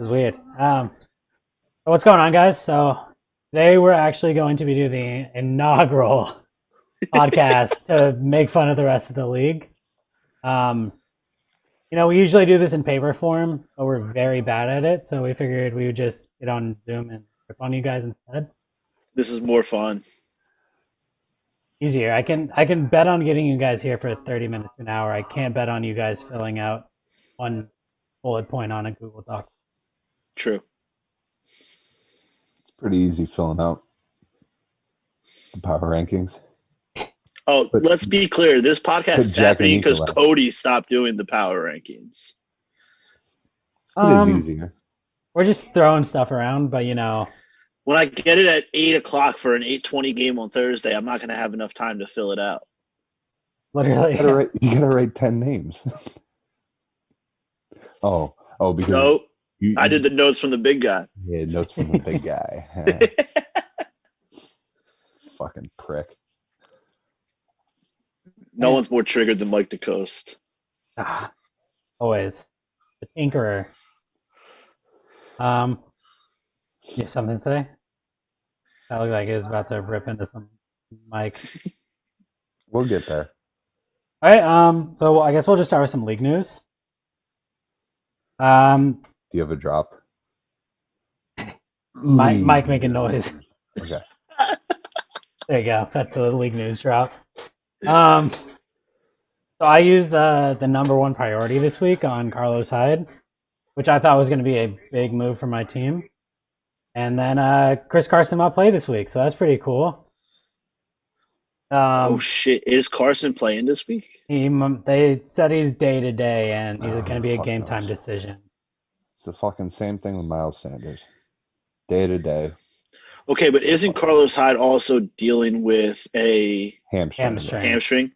It's weird. What's going on, guys? So today we're actually going to be doing the inaugural podcast to make fun of the rest of the league. Um, we usually do this in paper form, but we're very bad at it, so we figured we would just get on Zoom and rip on you guys instead. This is more fun. Easier. I can bet on getting you guys here for 30 minutes an hour. I can't bet on you guys filling out one bullet point on a Google Doc. True. It's pretty easy filling out the power rankings. Oh, But- let's be clear. This podcast is Jack and happening because Nicola. Cody stopped doing the power rankings. It is easier. We're just throwing stuff around, but When I get it at 8 o'clock for an 8:20 game on Thursday, I'm not going to have enough time to fill it out. literally. You gotta write 10 names. oh, because No, you, I did the notes from the big guy. Yeah, notes from the big guy. Fucking prick. No one's more triggered than Mike DeCoste. Always. The tinkerer. You have something to say? That looked like it was about to rip into some mic. We'll get there. All right, so I guess we'll just start with some league news. Do you have a drop? Mike making noise. Okay. There you go. That's the league news drop. So I used the number one priority this week on Carlos Hyde, which I thought was going to be a big move for my team. And then Chris Carson might play this week, so that's pretty cool. Oh, shit. Is Carson playing this week? They said he's day to day, and he's going to be a fuck game time knows. decision. It's the fucking same thing with Miles Sanders. Day to day. Okay, but isn't Carlos Hyde also dealing with a Hamstring. hamstring?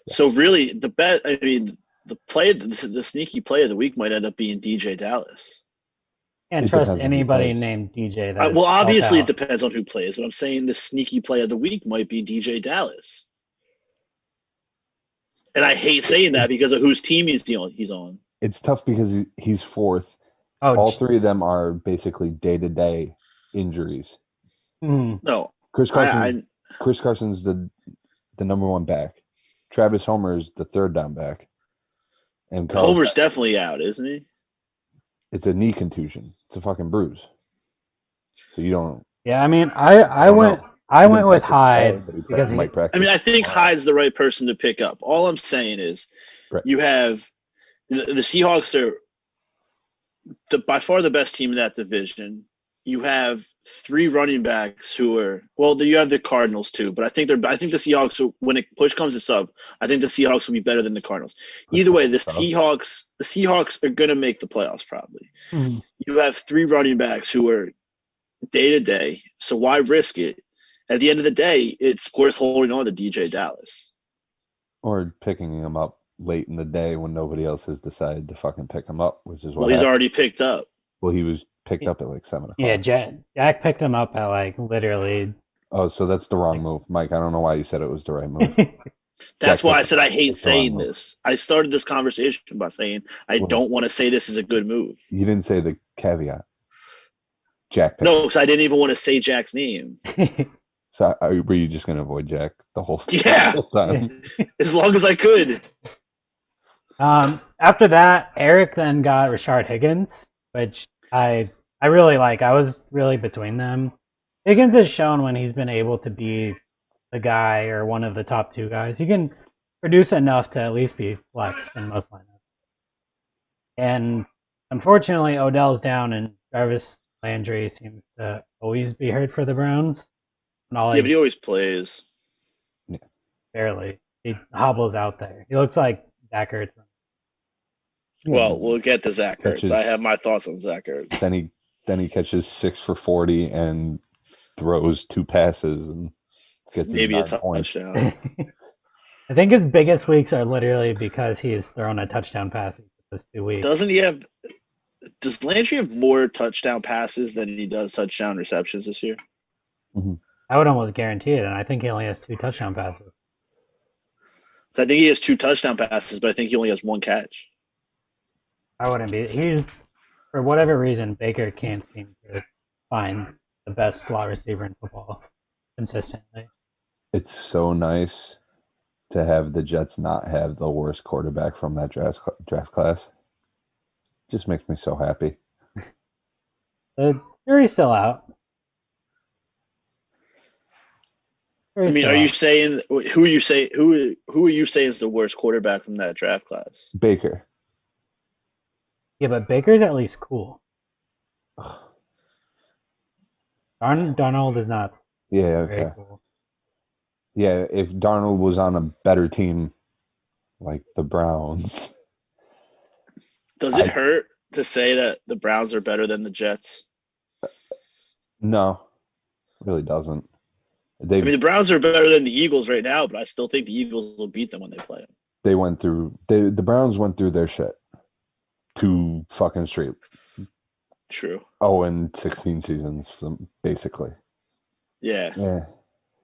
So really, the sneaky play of the week might end up being DJ Dallas. Can't It trust depends on who anybody plays. named DJ. That Well, is obviously it out. depends on who plays, but I'm saying the sneaky play of the week might be DJ Dallas. And I hate saying that because of whose team he's on. It's tough because he's fourth. Oh, All three of them are basically day to day injuries. No, Chris Carson's the number one back. Travis Homer is the third down back. And Carlos Homer's definitely out, isn't he? it's a knee contusion. It's a fucking bruise. So you don't. yeah. I mean, I don't went know. I He went didn't with practice Hyde today, but he because might practice. I mean, I think tomorrow. Hyde's the right person to pick up. All I'm saying is Right. you have the Seahawks are by far the best team in that division. You have three running backs who are you have the Cardinals too, but I think the Seahawks, when push comes to shove, I think the Seahawks will be better than the Cardinals. Either way, the Seahawks are gonna make the playoffs probably. You have three running backs who are day to day, so why risk it? At the end of the day, it's worth holding on to DJ Dallas. Or picking him up late in the day when nobody else has decided to fucking pick him up, which is what He's happened. already picked up. Well, he was picked up at like 7 o'clock. Yeah, Jack picked him up at like literally. Oh, so that's the wrong move. Mike, I don't know why you said it was the right move. That's Jack why I picked said I hate That's the wrong saying move. this. I started this conversation by saying I Well- don't want to say this is a good move. You didn't say the caveat. Jack picked No, because I didn't even want to say Jack's name. So were you just going to avoid Jack the whole, Yeah. whole time? As long as I could. After that, Eric then got Rashard Higgins, which I really like. I was really between them. Higgins has shown when he's been able to be the guy or one of the top two guys, he can produce enough to at least be flexed in most lineups. And unfortunately, Odell's down, and Jarvis Landry seems to always be hurt for the Browns. And all Yeah, but he always plays. barely. He hobbles out there. He looks like Zach Ertz. Well, we'll get to Zach Ertz. Catches- I have my thoughts on Zach Ertz. Then he catches 6 for 40 and throws 2 passes and gets Maybe a 9 points. touchdown. I think his biggest weeks are literally because he has thrown a touchdown pass in those 2 weeks. Does Landry have more touchdown passes than he does touchdown receptions this year? I would almost guarantee it, and I think he only has 2 touchdown passes. I think he has 2 touchdown passes, but I think he only has 1 catch. I wouldn't be. for whatever reason, Baker can't seem to find the best slot receiver in football consistently. It's so nice to have the Jets not have the worst quarterback from that draft class. Just makes me so happy. The jury's still out. I mean, are you saying who are you saying is the worst quarterback from that draft class? Baker. Yeah, but Baker's at least cool. Darnold is not very cool. Yeah, if Darnold was on a better team like the Browns. Does it hurt to say that the Browns are better than the Jets? No, it really doesn't. I mean, the Browns are better than the Eagles right now, but I still think the Eagles will beat them when they play them. They went through the Browns went through their shit 2 fucking straight. True. 0-16 seasons, basically. Yeah. Yeah.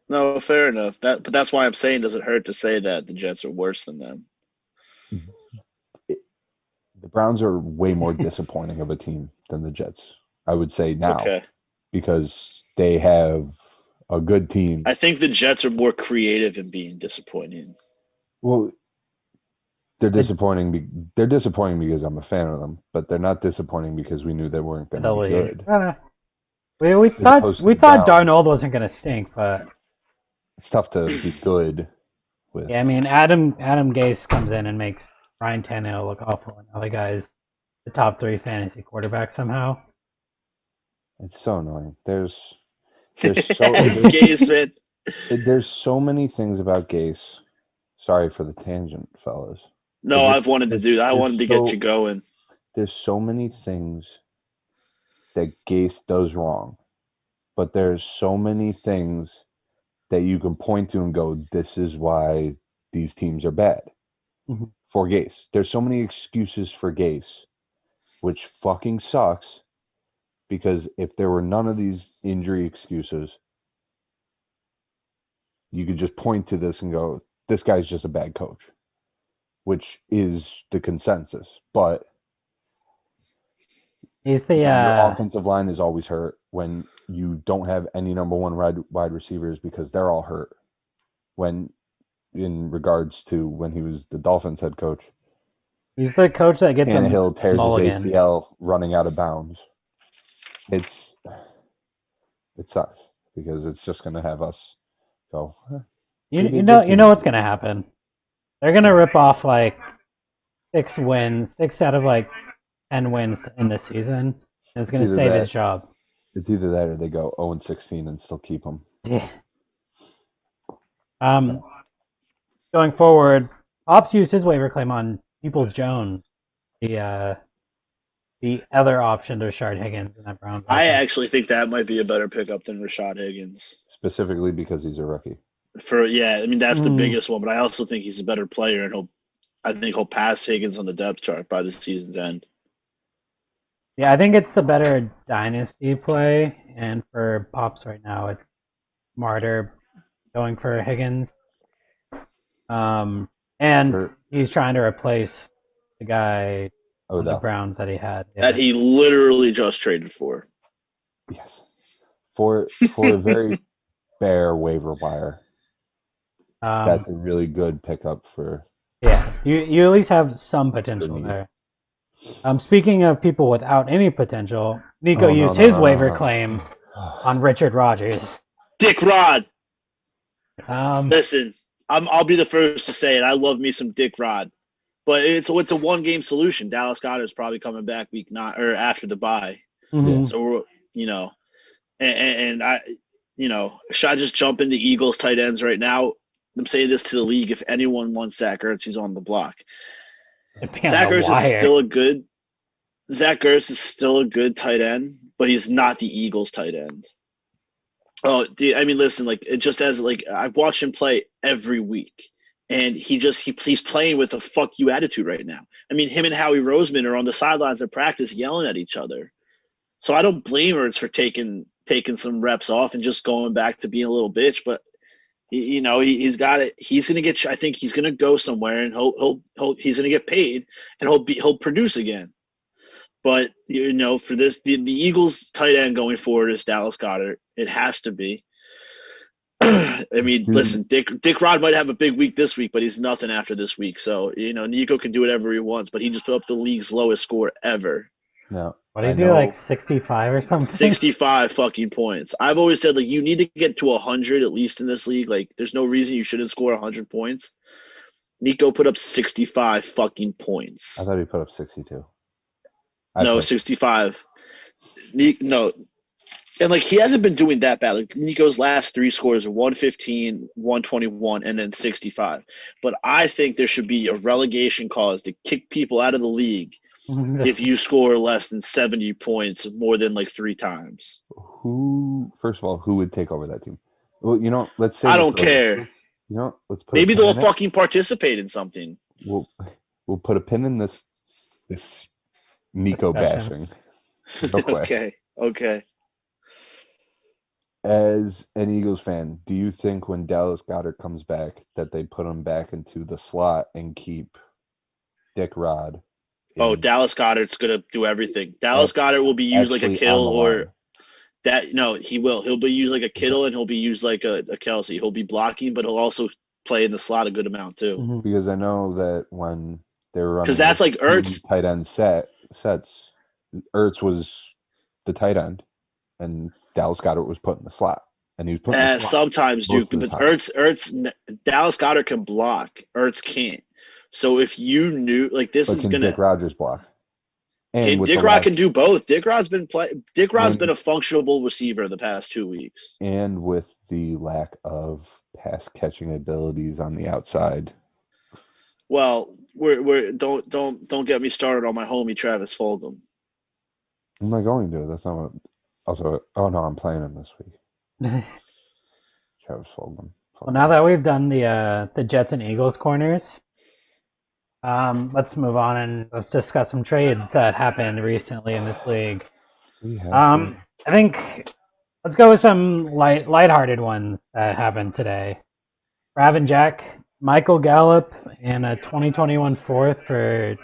No, fair enough. But that's why I'm saying, does it hurt to say that the Jets are worse than them? The Browns are way more disappointing of a team than the Jets, I would say now, because they have a good team. I think the Jets are more creative in being disappointing. Well, they're disappointing. They're disappointing because I'm a fan of them, but they're not disappointing because we knew they weren't going to be good. We thought Darnold wasn't going to stink, but it's tough to be good with. Yeah, I mean, Adam Gase comes in and makes Ryan Tannehill look awful, and now the guy's the top 3 fantasy quarterback somehow. It's so annoying. There's Gase, man. There's so many things about Gase. Sorry for the tangent, fellas. No, I've wanted to do that. I wanted to get you going. There's so many things that Gase does wrong, but there's so many things that you can point to and go, this is why these teams are bad for Gase. There's so many excuses for Gase, which fucking sucks, because if there were none of these injury excuses, you could just point to this and go, this guy's just a bad coach, which is the consensus. But he's the your offensive line is always hurt when you don't have any number 1 wide receivers because they're all hurt. When in regards to when he was the Dolphins head coach, he's the coach that gets Tannehill tears his ACL running out of bounds. It sucks because it's just going to have us go. You know what's going to happen. They're going to rip off like 6 out of 10 wins in the season, and it's going to save his job. It's either that or they go 0-16 and still keep him. Yeah. Going forward, Ops used his waiver claim on Peoples-Jones, the other option to Rashard Higgins in that Browns. I actually think that might be a better pickup than Rashard Higgins. Specifically because he's a rookie. I mean, that's the biggest one, but I also think he's a better player, and I think he'll pass Higgins on the depth chart by the season's end. Yeah, I think it's the better dynasty play, and for Pops right now, it's smarter going for Higgins. And he's trying to replace the guy on the Browns that he had. Yeah. That he literally just traded for. Yes. For a very bare waiver wire. That's a really good pickup for. Yeah, you at least have some potential there. Speaking of people without any potential, Nico used his waiver claim on Richard Rodgers. Dick Rod. Listen, I'll be the first to say it. I love me some Dick Rod, but it's a 1-game solution. Dallas Goedert's probably coming back week 9 or after the bye. Mm-hmm. So and I, should I just jump into Eagles tight ends right now? I'm saying this to the league. If anyone wants Zach Ertz, he's on the block. Zach Ertz is still a good tight end, but he's not the Eagles tight end. Oh, dude, I mean, listen, I've watched him play every week, and he's playing with a fuck you attitude right now. I mean, him and Howie Roseman are on the sidelines of practice yelling at each other. So I don't blame Ertz for taking some reps off and just going back to being a little bitch, but he's got it. He's gonna get. I think he's gonna go somewhere, and he's gonna get paid, and he'll produce again. But for this, the Eagles' tight end going forward is Dallas Goedert. It has to be. I mean, listen, Dick Rod might have a big week this week, but he's nothing after this week. So Nico can do whatever he wants, but he just put up the league's lowest score ever. No. What do you do, like 65 or something? 65 fucking points. I've always said, like, you need to get to 100 at least in this league. Like, there's no reason you shouldn't score 100 points. Nico put up 65 fucking points. I thought he put up 62. No, 65. No. And, like, he hasn't been doing that bad. Like, Nico's last three scores are 115, 121, and then 65. But I think there should be a relegation clause to kick people out of the league if you score less than 70 points more than like 3 times. First of all, who would take over that team? Well, let's say I don't care. Let's put maybe they'll fucking participate in something. We'll put a pin in this Nico bashing. Okay. As an Eagles fan, do you think when Dallas Goedert comes back that they put him back into the slot and keep Dick Rod? Dallas Goedert's gonna do everything. Dallas Goedert will be used like a Kittle or that. No, he will. He'll be used like a Kittle and he'll be used like a Kelsey. He'll be blocking, but he'll also play in the slot a good amount too. Because I know that when they were running, because that's like Ertz tight end sets. Ertz was the tight end, and Dallas Goedert was put in the slot, and he was put in the slot sometimes, Duke. But Ertz, Dallas Goedert can block. Ertz can't. So if you knew, like, this is gonna Dick Rogers block. And Dick Rod can do both. Dick Rod's been a functional receiver the past 2 weeks. And with the lack of pass catching abilities on the outside. Well, don't get me started on my homie Travis Fulgham. I'm not going to. That's not what. Also, I'm playing him this week. Travis Fulgham. Well, now that we've done the Jets and Eagles corners, let's move on and let's discuss some trades that happened recently in this league. I think let's go with some lighthearted ones that happened today. Rav and Jack, Michael Gallup, and a 2021 fourth for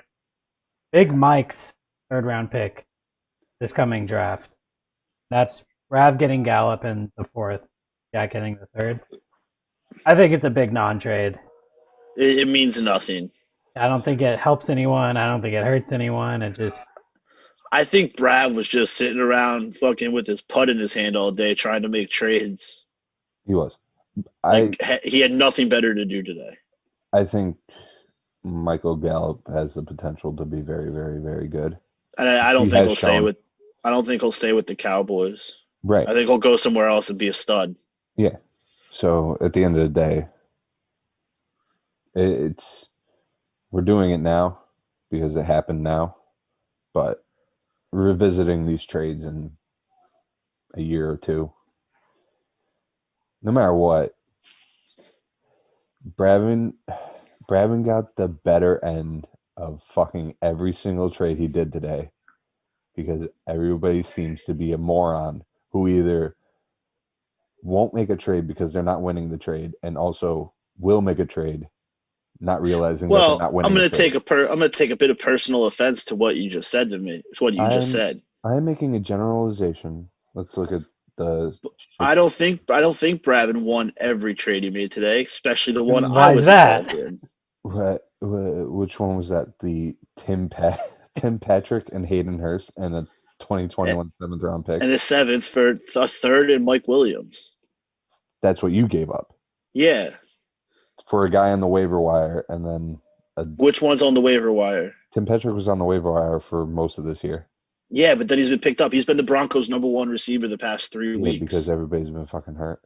Big Mike's third-round pick this coming draft. That's Rav getting Gallup in the fourth, Jack getting the third. I think it's a big non-trade. It means nothing. I don't think it helps anyone. I don't think it hurts anyone. I think Brad was just sitting around fucking with his putt in his hand all day trying to make trades. He was. He had nothing better to do today. I think Michael Gallup has the potential to be very, very, very good. And I don't think he'll stay with. I don't think he'll stay with the Cowboys. Right. I think he'll go somewhere else and be a stud. Yeah. So at the end of the day, we're doing it now because it happened now, but revisiting these trades in a year or two, no matter what, Bravin got the better end of fucking every single trade he did today because everybody seems to be a moron who either won't make a trade because they're not winning the trade and also will make a trade not realizing that they're not winning. I'm going to take a bit of personal offense to what you just said to me. It's what you just said. I am making a generalization. Let's look at the. I don't think Bravin won every trade he made today, especially the one I was involved in. Which one was that? The Tim Patrick and Hayden Hurst and a 2021 seventh round pick and a seventh for a third and Mike Williams. That's what you gave up. Yeah. For a guy on the waiver wire, and then which one's on the waiver wire? Tim Patrick was on the waiver wire for most of this year. Yeah, but then he's been picked up. He's been the Broncos' number one receiver the past 3 weeks. Because everybody's been fucking hurt.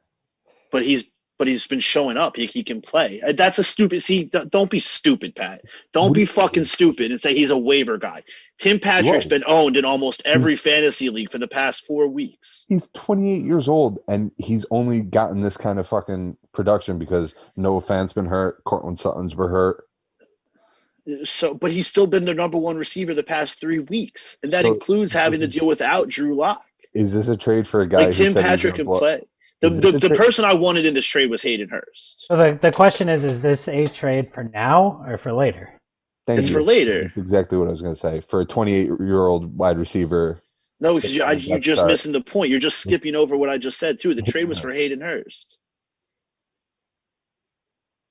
But he's been showing up. He can play. That's a stupid. See, don't be stupid, Pat. Don't be fucking stupid and say he's a waiver guy. Tim Patrick's been owned in almost every fantasy league for the past 4 weeks. He's 28 years old, and he's only gotten this kind of fucking production because Noah Fant's been hurt. Cortland Sutton's been hurt. But he's still been the number one receiver the past 3 weeks, and that includes having to deal without Drew Lock. Is this a trade for a guy like Tim Patrick can play? The person I wanted in this trade was Hayden Hurst. So the question is this a trade for now or for later? Thank It's you. for later. That's exactly what I was going to say. For a 28-year-old wide receiver. No, because you're just start. missing the point. You're just skipping over what I just said too. The trade was for Hayden Hurst.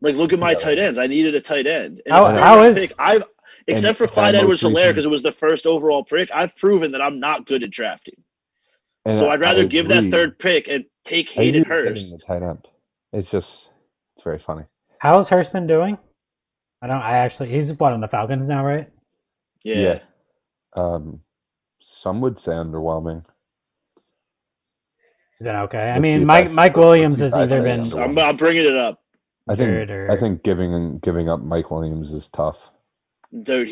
Like, look at my tight ends. I needed a tight end. And how is pick, except for Clyde Edwards-Helaire because it was the first overall pick, I've proven that I'm not good at drafting. So I'd rather give that third pick and take Hayden Hurst. The tight end. It's very funny. How's Hurst been doing? He's on the Falcons now, right? Yeah. Some would say underwhelming. He's been okay. I mean, Mike Williams has either been. I'm bringing it up. I think giving up Mike Williams is tough. Dude,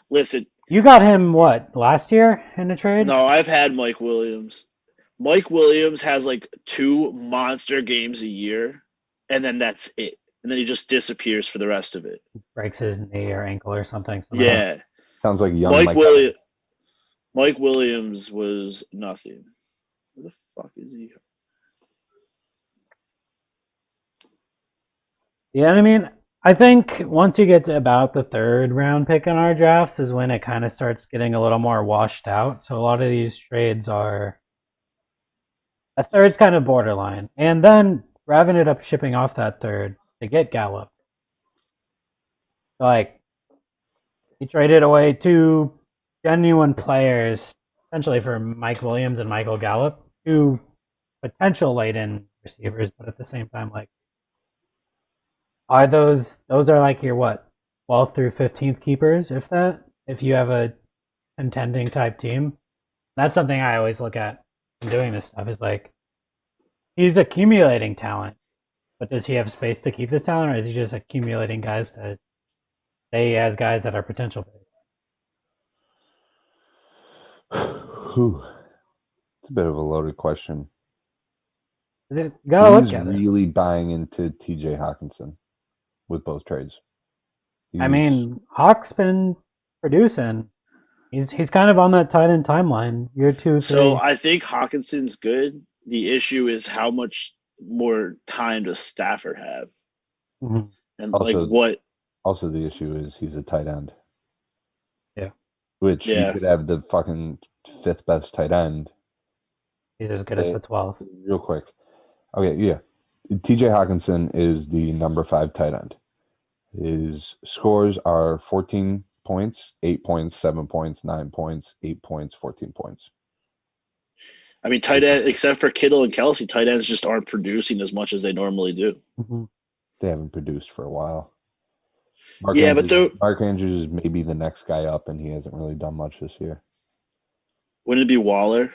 listen. You got him what, last year in the trade? No, I've had Mike Williams. Mike Williams has like 2 monster games a year, and then that's it. And then he just disappears for the rest of it. Breaks his knee or ankle or something. Yeah. Sounds like young Mike Williams was nothing. Where the fuck is he? Yeah, I mean, I think once you get to about the 3rd round pick in our drafts is when it kind of starts getting a little more washed out. So a lot of these trades are a 3rd's kind of borderline. And then Rav ended up shipping off that 3rd to get Gallup. Like, he traded away 2 genuine players, essentially for Mike Williams and Michael Gallup, 2 potential late-in receivers, but at the same time, like, those are like your 12th through 15th keepers, if you have a contending type team. That's something I always look at in doing this stuff is like, he's accumulating talent, but does he have space to keep this talent, or is he just accumulating guys to stay as guys that are potential players? It's a bit of a loaded question. He's really buying into TJ Hawkinson with both trades. I mean, Hawk's been producing. He's kind of on that tight end timeline. Year 2, 3. So I think Hawkinson's good. The issue is how much more time does Stafford have? Mm-hmm. And also, what? Also, the issue is he's a tight end. Yeah. Which you could have the fucking 5th best tight end. He's as good as the 12th. Real quick. Okay, yeah. TJ Hawkinson is the number 5 tight end. His scores are 14 points, 8 points, 7 points, 9 points, 8 points, 14 points. I mean, tight end, except for Kittle and Kelsey, tight ends just aren't producing as much as they normally do. Mm-hmm. They haven't produced for a while. Mark Andrews is maybe the next guy up, and he hasn't really done much this year. Wouldn't it be Waller?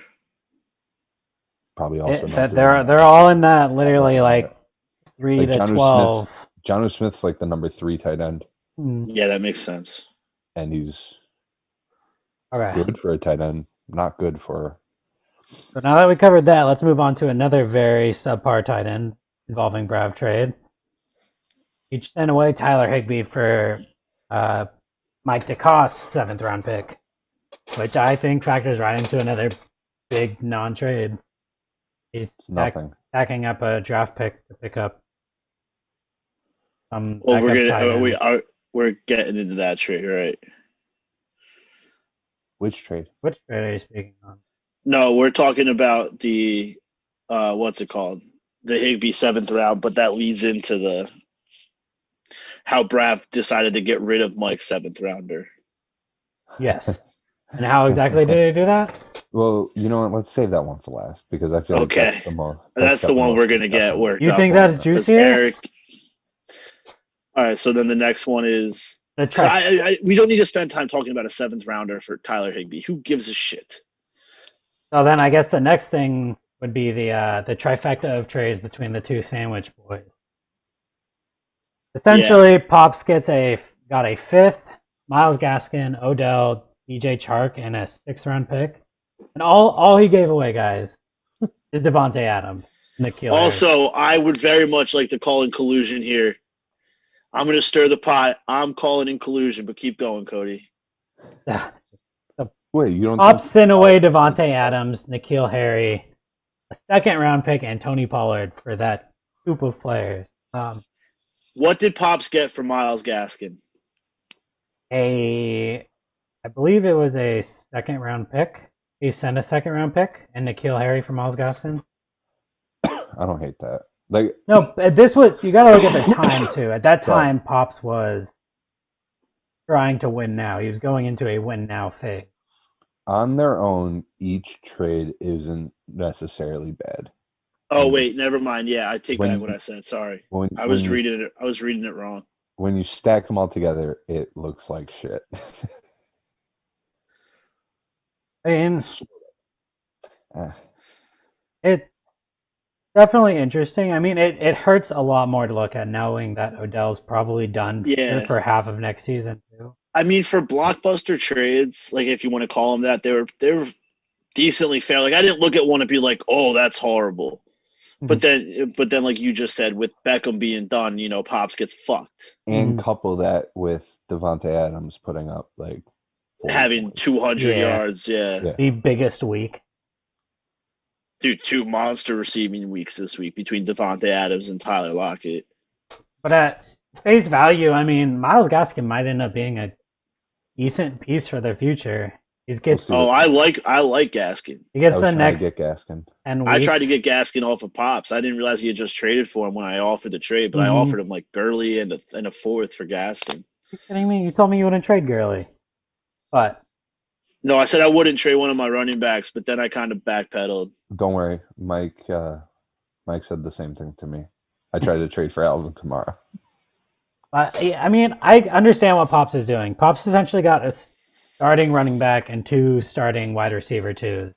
Probably also. They're all in that literally like 3 to 12. Jonnu Smith's like the number 3 tight end. Yeah, that makes sense. And he's okay. Good for a tight end, not good for. So now that we covered that, let's move on to another very subpar tight end involving Brav trade. He sent away Tyler Higbee for Mike DeCost's 7th round pick, which I think factors right into another big non-trade. He's stacking up a draft pick to pick up some. Well, we're getting into that trade, right? Which trade? Which trade are you speaking on? No, we're talking about the what's it called? The Higbee 7th round, but that leads into the how Brav decided to get rid of Mike's 7th rounder. Yes. And how exactly did he do that? Well, you know what? Let's save that one for last because I feel like that's the most. That's the one we're going to get worked up. You think that's juicier? All right, so then the next one is we don't need to spend time talking about a 7th rounder for Tyler Higbee. Who gives a shit? So then I guess the next thing would be the trifecta of trades between the 2 sandwich boys. Essentially, Pops got a 5th, Myles Gaskin, Odell, DJ Chark, and a 6th round pick. And all he gave away, guys, is Devontae Adams. Also, I would very much like to call in collusion here. I'm going to stir the pot. I'm calling in collusion, but keep going, Cody. Wait, you don't. Pops sent away Devontae Adams, N'Keal Harry, a 2nd round pick, and Tony Pollard for that group of players. What did Pops get for Myles Gaskin? I believe it was a second round pick. He sent a second round pick and N'Keal Harry from Miles Gaskin. I don't hate that. Like, No, this was, you got to look at the time too. At that time, Pops was trying to win now. He was going into a win now phase. on their own, each trade isn't necessarily bad. Oh wait, never mind. Yeah, I take when back you- what I said. Sorry, When, I was when you- reading it. I was reading it wrong. When you stack them all together, it looks like shit. And Ah, it's definitely interesting. I mean, it hurts a lot more to look at knowing that Odell's probably done Yeah. for half of next season too. I mean, for blockbuster trades, like if you want to call them that, they were decently fair. Like I didn't look at one and be like, "Oh, that's horrible." But then, like you just said, with Beckham being done, Pops gets fucked. and couple that with Devontae Adams putting up like 40 Having points. 200 Yeah. yards, yeah. The biggest week. Dude, 2 monster receiving weeks this week between Devontae Adams and Tyler Lockett. But at face value, I mean, Miles Gaskin might end up being a decent piece for their future. He gets see. Oh, I like Gaskin. he gets I was the trying next to get Gaskin. 10 I weeks. tried to get Gaskin off of Pops. I didn't realize he had just traded for him when I offered the trade, but I offered him like Gurley and a fourth for Gaskin. You kidding me? You told me you wouldn't trade Gurley. But No, I said I wouldn't trade one of my running backs, but then I kind of backpedaled. Don't worry, Mike said the same thing to me. I tried to trade for Alvin Kamara. I mean, I understand what Pops is doing. Pops essentially got a starting running back and 2 starting wide receiver 2s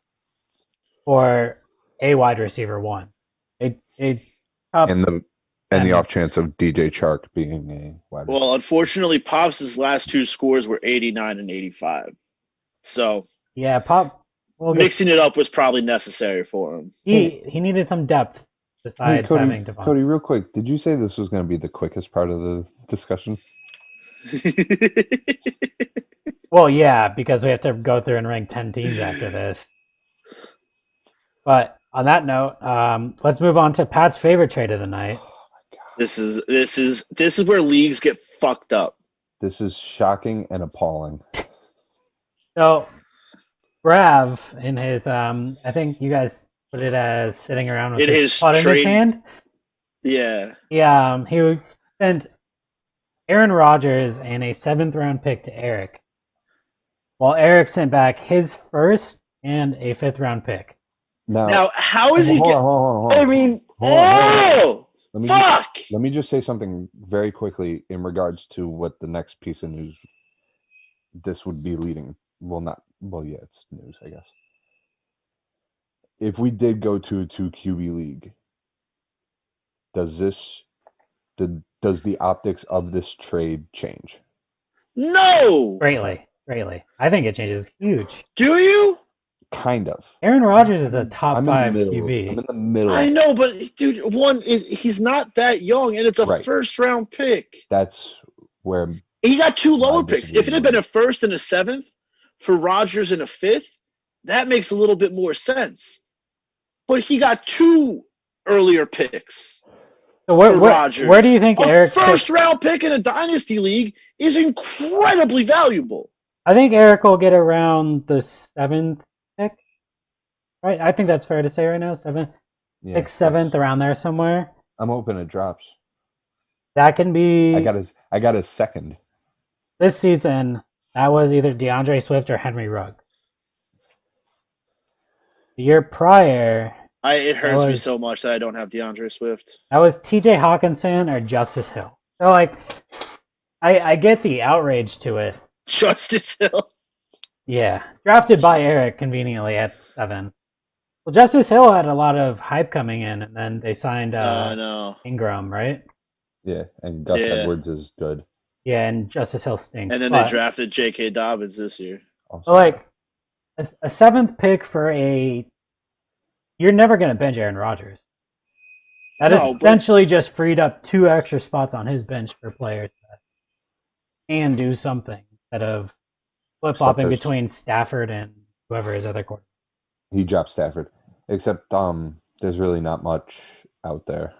for a wide receiver 1. A top And the And- off chance of DJ Chark being a wide receiver. Well, unfortunately, Pops' last 2 scores were 89 and 85. So yeah, Pop. Well, mixing it up was probably necessary for him. he needed some depth besides having Devon. Cody, real quick, did you say this was going to be the quickest part of the discussion? Well, yeah, because we have to go through and rank 10 teams after this. But on that note, let's move on to Pat's favorite trade of the night. This is where leagues get fucked up. This is shocking and appalling. So, Brav, in his, I think you guys put it as sitting around with In his putt in his trade- hand. Yeah. Yeah, he sent Aaron Rodgers and a 7th round pick to Eric, while Eric sent back his 1st and a 5th round pick. Now, how is he hold get? on, hold on. I mean, Hold on. fuck! Let me just say something very quickly in regards to what the next piece of news this would be leading. Yeah, it's news, I guess. If we did go to a 2 QB league, does the optics of this trade change? No. Greatly. I think it changes huge. Do you? Kind of. Aaron Rodgers is a top I'm 5 in the middle. QB. I'm in the middle. I know, but dude, he's not that young, and it's a Right. 1st round pick. That's where He got 2 lower I picks. disagree If it had with been a 1st and a 7th for Rodgers and a 5th, that makes a little bit more sense. But he got 2 earlier picks. So for Rodgers. where do you think A Eric? first round pick in a dynasty league is incredibly valuable. I think Eric will get around the 7th pick. Right, I think that's fair to say right now. 7th, yeah, 6th, 7th, around there somewhere. I'm hoping it drops. That can be I got his 2nd. this season. That was either DeAndre Swift or Henry Ruggs. The year prior, It hurts me was- so much that I don't have DeAndre Swift. that was TJ Hawkinson or Justice Hill. So, like, I get the outrage to it. Justice Hill. Yeah, drafted by Eric conveniently at 7. Well, Justice Hill had a lot of hype coming in, and then they signed No. Ingram, right? Yeah, and Gus Yeah. Edwards is good. Yeah, and Justice Hill stinks. And then But- they drafted J.K. Dobbins this year. Also. So, like, a 7th pick for you're never going to bench Aaron Rodgers. That No, but- essentially just freed up 2 extra spots on his bench for players that can do something instead of flip-flopping there's- between Stafford and whoever his other quarterback. He dropped Stafford. Except there's really not much out there.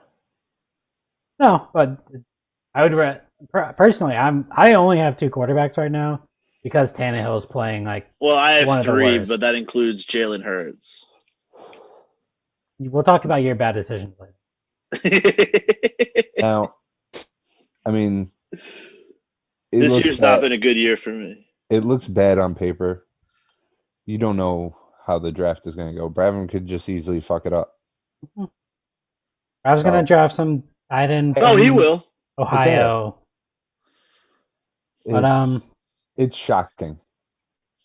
No, but I would personally, I only have 2 quarterbacks right now because Tannehill's playing like Well, I have one of the 3, worst. but that includes Jalen Hurts. We'll talk about your bad decisions later. Now, I mean, This year's not been a good year for me. It looks bad on paper. You don't know how the draft is going to go. Bravin could just easily fuck it up. I was gonna draft some tight end. Oh, he will. Ohio. But it's shocking.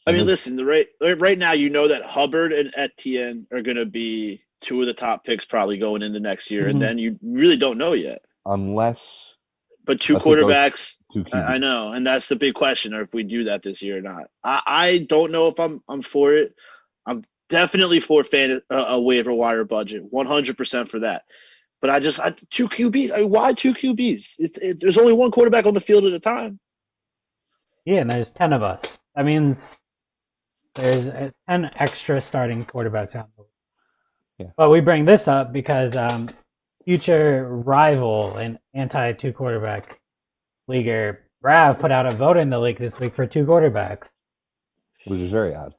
I mean, listen, right now, you know that Hubbard and Etienne are going to be 2 of the top picks probably going into next year, and then you really don't know yet. But 2 quarterbacks, 2 I know, and that's the big question, or if we do that this year or not. I don't know if I'm for it. I'm definitely for a waiver wire budget, 100% for that. But 2 QBs. Why 2 QBs? There's only 1 quarterback on the field at a time. Yeah, and there's 10 of us. That means there's 10 extra starting quarterbacks out there. Yeah. But we bring this up because future rival and anti-2 quarterback leaguer Brav put out a vote in the league this week for 2 quarterbacks, which is very odd.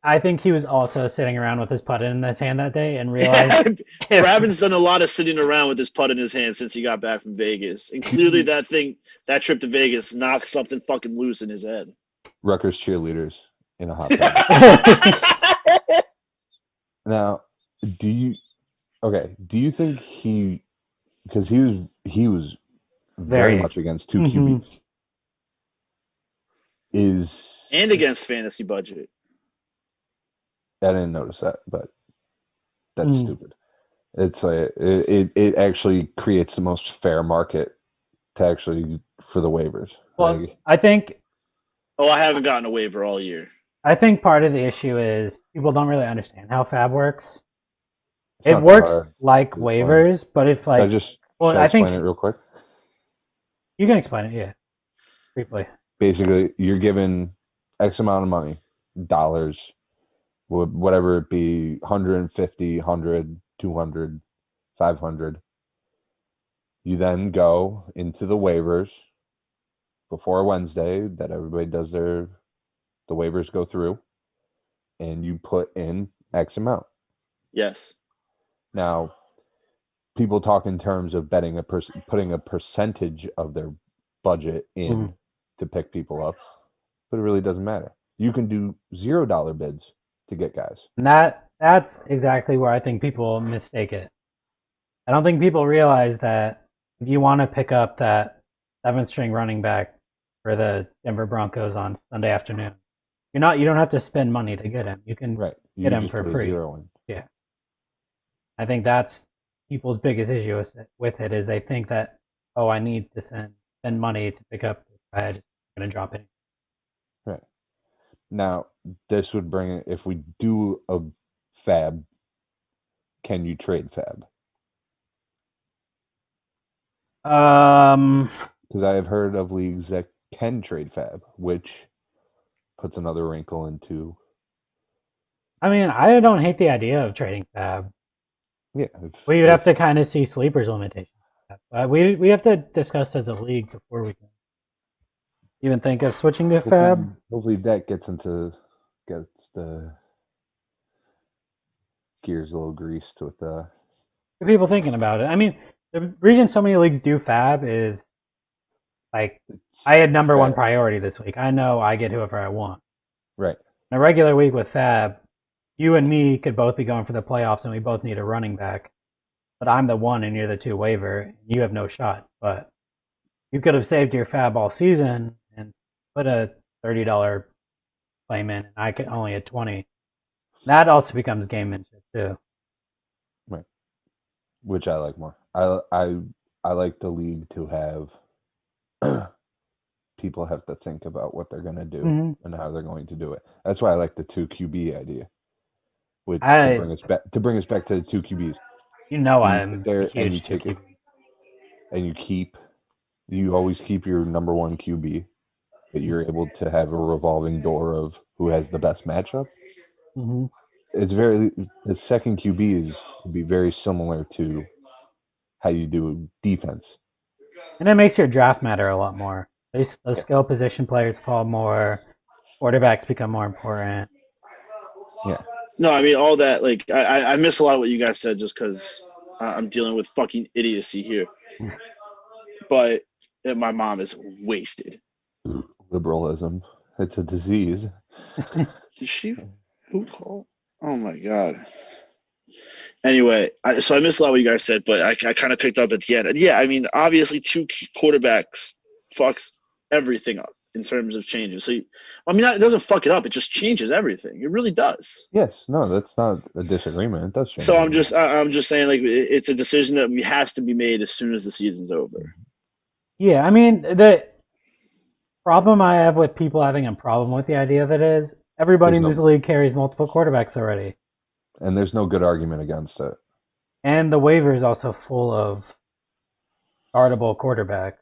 I think he was also sitting around with his putt in his hand that day and realized Bravin's done a lot of sitting around with his putt in his hand since he got back from Vegas. And clearly that trip to Vegas knocked something fucking loose in his head. Rutgers cheerleaders in a hot tub. Now, do you think because he was very much against 2 QBs and against fantasy budget. I didn't notice that, but that's stupid. It's like it actually creates the most fair market for the waivers. Well, I think. Oh, I haven't gotten a waiver all year. I think part of the issue is people don't really understand how Fab works. It works like waivers, but if like, should I explain it real quick? You can explain it, yeah, briefly. Basically, you're given X amount of money, dollars, whatever it be, 150, 100, 200, 500. You then go into the waivers before Wednesday that everybody does the waivers go through, and you put in X amount. Yes. Now, people talk in terms of putting a percentage of their budget in to pick people up, but it really doesn't matter. You can do $0 bids to get guys. And that's exactly where I think people mistake it. I don't think people realize that if you want to pick up that 7th string running back for the Denver Broncos on Sunday afternoon, you don't have to spend money to get him. You can get him for free. Yeah. I think that's people's biggest issue with it is they think that, I need to spend money to pick up this guy. I'm going to drop it. Right. Now, this would bring it, if we do a Fab, can you trade Fab? Because I have heard of leagues that can trade Fab, which puts another wrinkle into. I mean, I don't hate the idea of trading Fab. Yeah. We would have to kind of see sleepers limitations. We have to discuss as a league before we can even think of switching to Fab. Hopefully that gets the gears a little greased with the people thinking about it. I mean, the reason so many leagues do Fab is like I had number one priority this week. I know I get whoever I want. Right. In a regular week with Fab, you and me could both be going for the playoffs and we both need a running back. But I'm the 1 and you're the 2 waiver. You have no shot. But you could have saved your Fab all season and put a $30 claim in, and I could only at 20. That also becomes gamemanship too. Right. Which I like more. I like the league to have people have to think about what they're going to do and how they're going to do it. That's why I like the 2 QB idea. To bring us back to the 2 QBs. I'm there huge and you take it, and you always keep your number 1 QB, but you're able to have a revolving door of who has the best matchup. Mm-hmm. The second QB would be very similar to how you do defense. And it makes your draft matter a lot more. Those skill position players fall more. Quarterbacks become more important. Yeah. No, I mean all that. Like I miss a lot of what you guys said just because I'm dealing with fucking idiocy here. But my mom is wasted. Liberalism. It's a disease. Did she? Who called? Oh my god. Anyway, so I missed a lot of what you guys said, but I kind of picked up at the end. And yeah, I mean, obviously, two quarterbacks fucks everything up in terms of changes. So, I mean, it doesn't fuck it up; it just changes everything. It really does. Yes. No, that's not a disagreement. It does change. So I'm just saying, like, it's a decision that has to be made as soon as the season's over. Yeah, I mean, the problem I have with people having a problem with the idea of it is everybody in this league carries multiple quarterbacks already. And there's no good argument against it. And the waiver is also full of startable quarterback.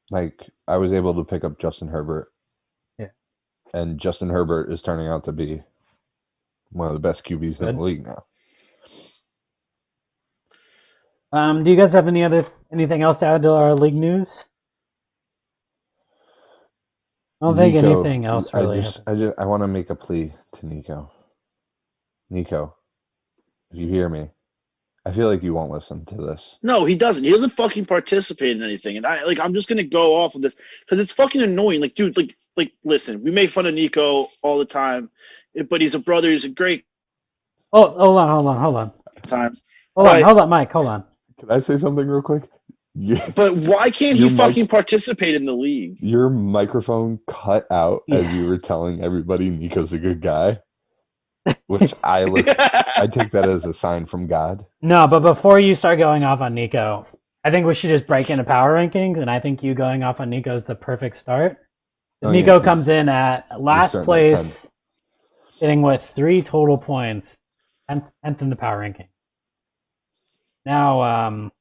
Like, I was able to pick up Justin Herbert. Yeah. And Justin Herbert is turning out to be one of the best QBs in the league now. Do you guys have anything else to add to our league news? I don't think anything else really. I want to make a plea to Nico. Nico, if you hear me, I feel like you won't listen to this. No, he doesn't. He doesn't fucking participate in anything. And I'm just gonna go off of this because it's fucking annoying. Like, dude, like, listen, we make fun of Nico all the time, but he's a brother. He's a great. Oh, hold on. Times. Hold on, Mike. Hold on. Can I say something real quick? But why can't he fucking participate in the league? Your microphone cut out as you were telling everybody Nico's a good guy, which I take that as a sign from God. No, but before you start going off on Nico, I think we should just break into power rankings, and I think you going off on Nico is the perfect start. Nico comes in at last place, sitting with 3 total points, 10th in the power ranking. Now,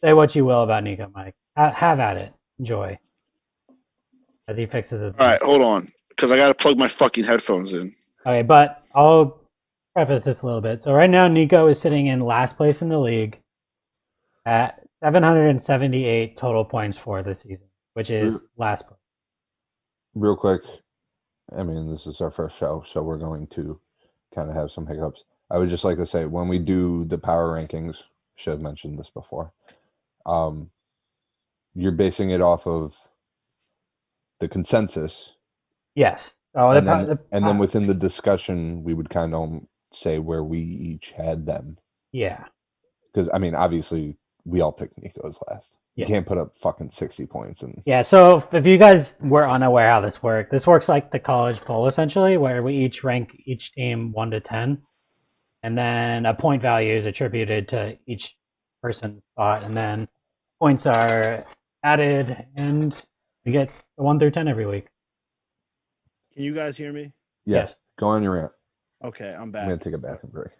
say what you will about Nico, Mike. Have at it. Enjoy. As he fixes his. All right, hold on. Because I got to plug my fucking headphones in. Okay, but I'll preface this a little bit. So right now, Nico is sitting in last place in the league at 778 total points for this season, which is last place. Real quick, I mean, this is our first show, so we're going to kind of have some hiccups. I would just like to say, when we do the power rankings, should have mentioned this before, you're basing it off of the consensus. Yes. Oh, and then within the discussion, we would kind of say where we each had them. Yeah. Because, I mean, obviously, we all picked Nico's last. Yeah. You can't put up fucking 60 points. Yeah, so if you guys were unaware how this works like the college poll, essentially, where we each rank each team 1 to 10. And then a point value is attributed to each person's spot. And then points are added, and we get the 1 through 10 every week. Can you guys hear me? Yes. Go on your rant. Okay, I'm back. I'm going to take a bathroom break.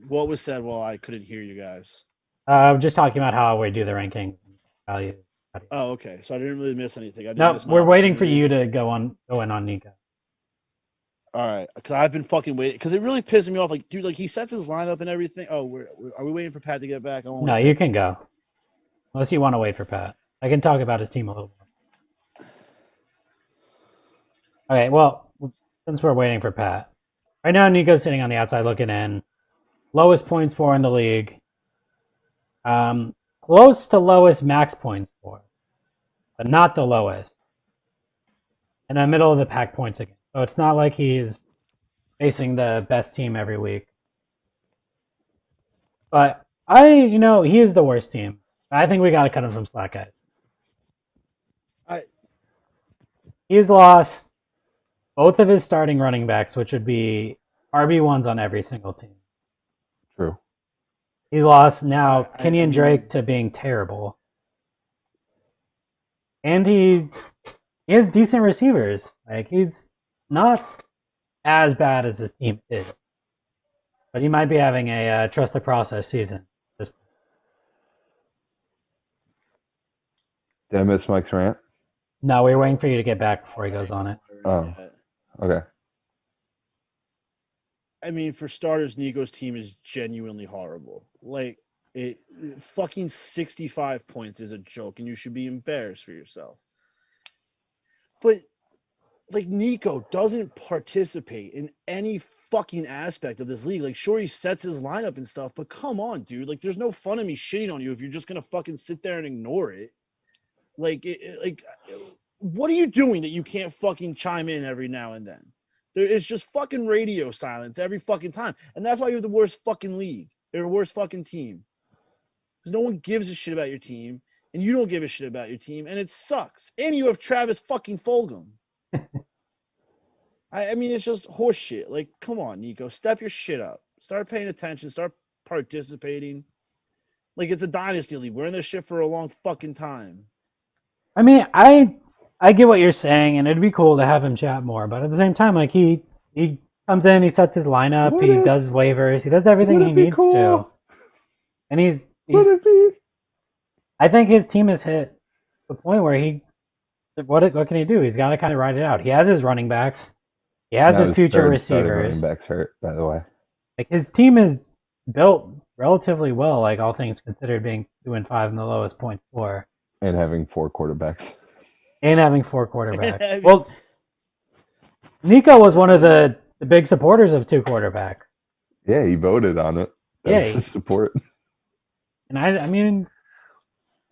What was said while I couldn't hear you guys? Just talking about how we do the ranking value. Oh, okay. So I didn't really miss anything. No, we're waiting for you to go in on Nico. All right, because I've been fucking waiting. Because it really pisses me off. Like, dude, like he sets his lineup and everything. Oh, are we waiting for Pat to get back? No, you can go. Unless you want to wait for Pat. I can talk about his team a little more. Okay, well, since we're waiting for Pat. Right now, Nico's sitting on the outside looking in. Lowest points for in the league. Close to lowest max points for, but not the lowest. In the middle of the pack points again. So it's not like he's facing the best team every week. But he is the worst team. I think we got to cut him some slack, guys. He's lost both of his starting running backs, which would be RB1s on every single team. True. He's lost now Kenyon Drake to being terrible. And he has decent receivers. Like, he's not as bad as his team is. But he might be having a trust the process season. Did I miss Mike's rant? No, we're waiting for you to get back before he goes on it. Oh, okay. I mean, for starters, Nico's team is genuinely horrible. Like, Fucking 65 points is a joke, and you should be embarrassed for yourself. But like Nico doesn't participate in any fucking aspect of this league. Like, sure, he sets his lineup and stuff, but come on, dude. Like, there's no fun in me shitting on you if you're just gonna fucking sit there and ignore it. Like, what are you doing that you can't fucking chime in every now and then? It's just fucking radio silence every fucking time, and that's why you're the worst fucking league. You're the worst fucking team. Because no one gives a shit about your team, and you don't give a shit about your team, and it sucks. And you have Travis fucking Fulgham. I mean, it's just horse shit. Like, come on, Nico, step your shit up. Start paying attention. Start participating. Like, it's a dynasty league. We're in this shit for a long fucking time. I mean, I get what you're saying, and it'd be cool to have him chat more. But at the same time, like he comes in, he sets his lineup, he does waivers, he does everything he needs to, and he's I think his team has hit the point where what can he do? He's got to kind of ride it out. He has his running backs, he has his future receivers. Running backs hurt, by the way. Like, his team is built relatively well, like all things considered, being 2-5 in the lowest point for, and having 4 quarterbacks. Well, Nico was one of the big supporters of 2 quarterbacks. Yeah, he voted on it. That's his support. And I mean,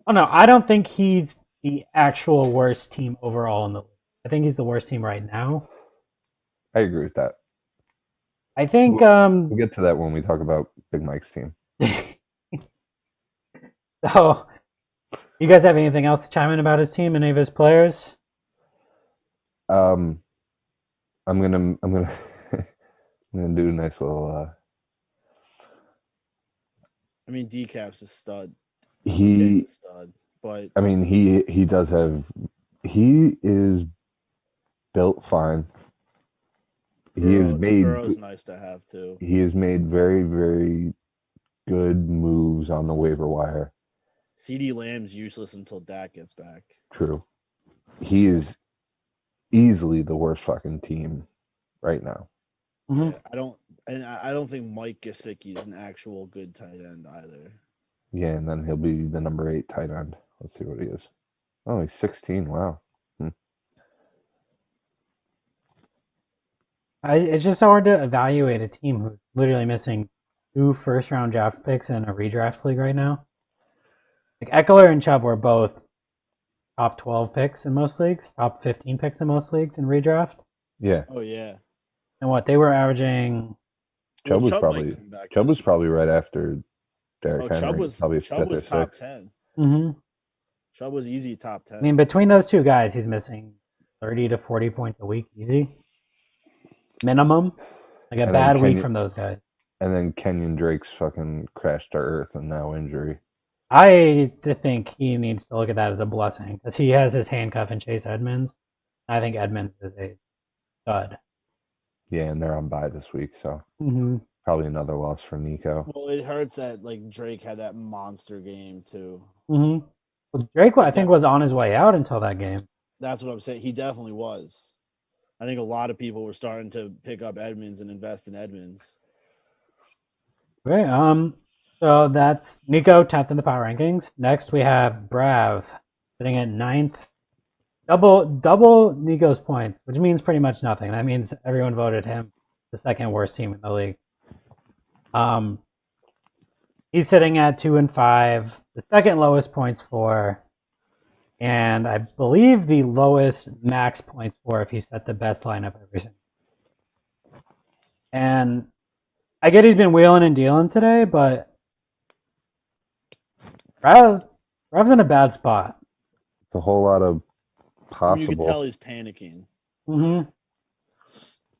oh no, I don't think he's the actual worst team overall in the league. I think he's the worst team right now. I agree with that. I think we'll get to that when we talk about Big Mike's team. So, you guys have anything else to chime in about his team, any of his players? I'm gonna I'm gonna do a nice little. I mean, Decap's a stud. He is a stud, but I mean, he does have. He is built fine. He has made. Burrow's nice to have too. He has made very, very good moves on the waiver wire. CeeDee Lamb's useless until Dak gets back. True. He is easily the worst fucking team right now. Mm-hmm. Yeah, I don't think Mike Gesicki is an actual good tight end either. Yeah, and then he'll be the number 8 tight end. Let's see what he is. Oh, he's 16. Wow. It's just so hard to evaluate a team who's literally missing 2 first-round draft picks in a redraft league right now. Like, Eckler and Chubb were both top 12 picks in most leagues, top 15 picks in most leagues in redraft. Yeah. Oh yeah. And what they were averaging? Chubb was probably right after Derrick Henry. Chubb was probably Chubb 5th was or top 6th. 10. Mm-hmm. Chubb was easy top 10. I mean, between those 2 guys, he's missing 30 to 40 points a week, easy. Minimum. Like a bad week from those guys. And then Kenyon Drake's fucking crashed to earth and now injury. I think he needs to look at that as a blessing because he has his handcuff in Chase Edmonds. I think Edmonds is a stud. Yeah, and they're on bye this week, so probably another loss for Nico. Well, it hurts that like Drake had that monster game too. Mm-hmm. Well, Drake, I think, was on his way out until that game. That's what I'm saying. He definitely was. I think a lot of people were starting to pick up Edmonds and invest in Edmonds. Okay, so that's Nico, 10th in the power rankings. Next, we have Brav sitting at 9th. Double Nico's points, which means pretty much nothing. That means everyone voted him the second worst team in the league. He's sitting at 2-5, the second lowest points for, and I believe the lowest max points for if he set the best lineup every single. And I get he's been wheeling and dealing today, but Brav's in a bad spot. It's a whole lot of possible. You can tell he's panicking. Mm-hmm.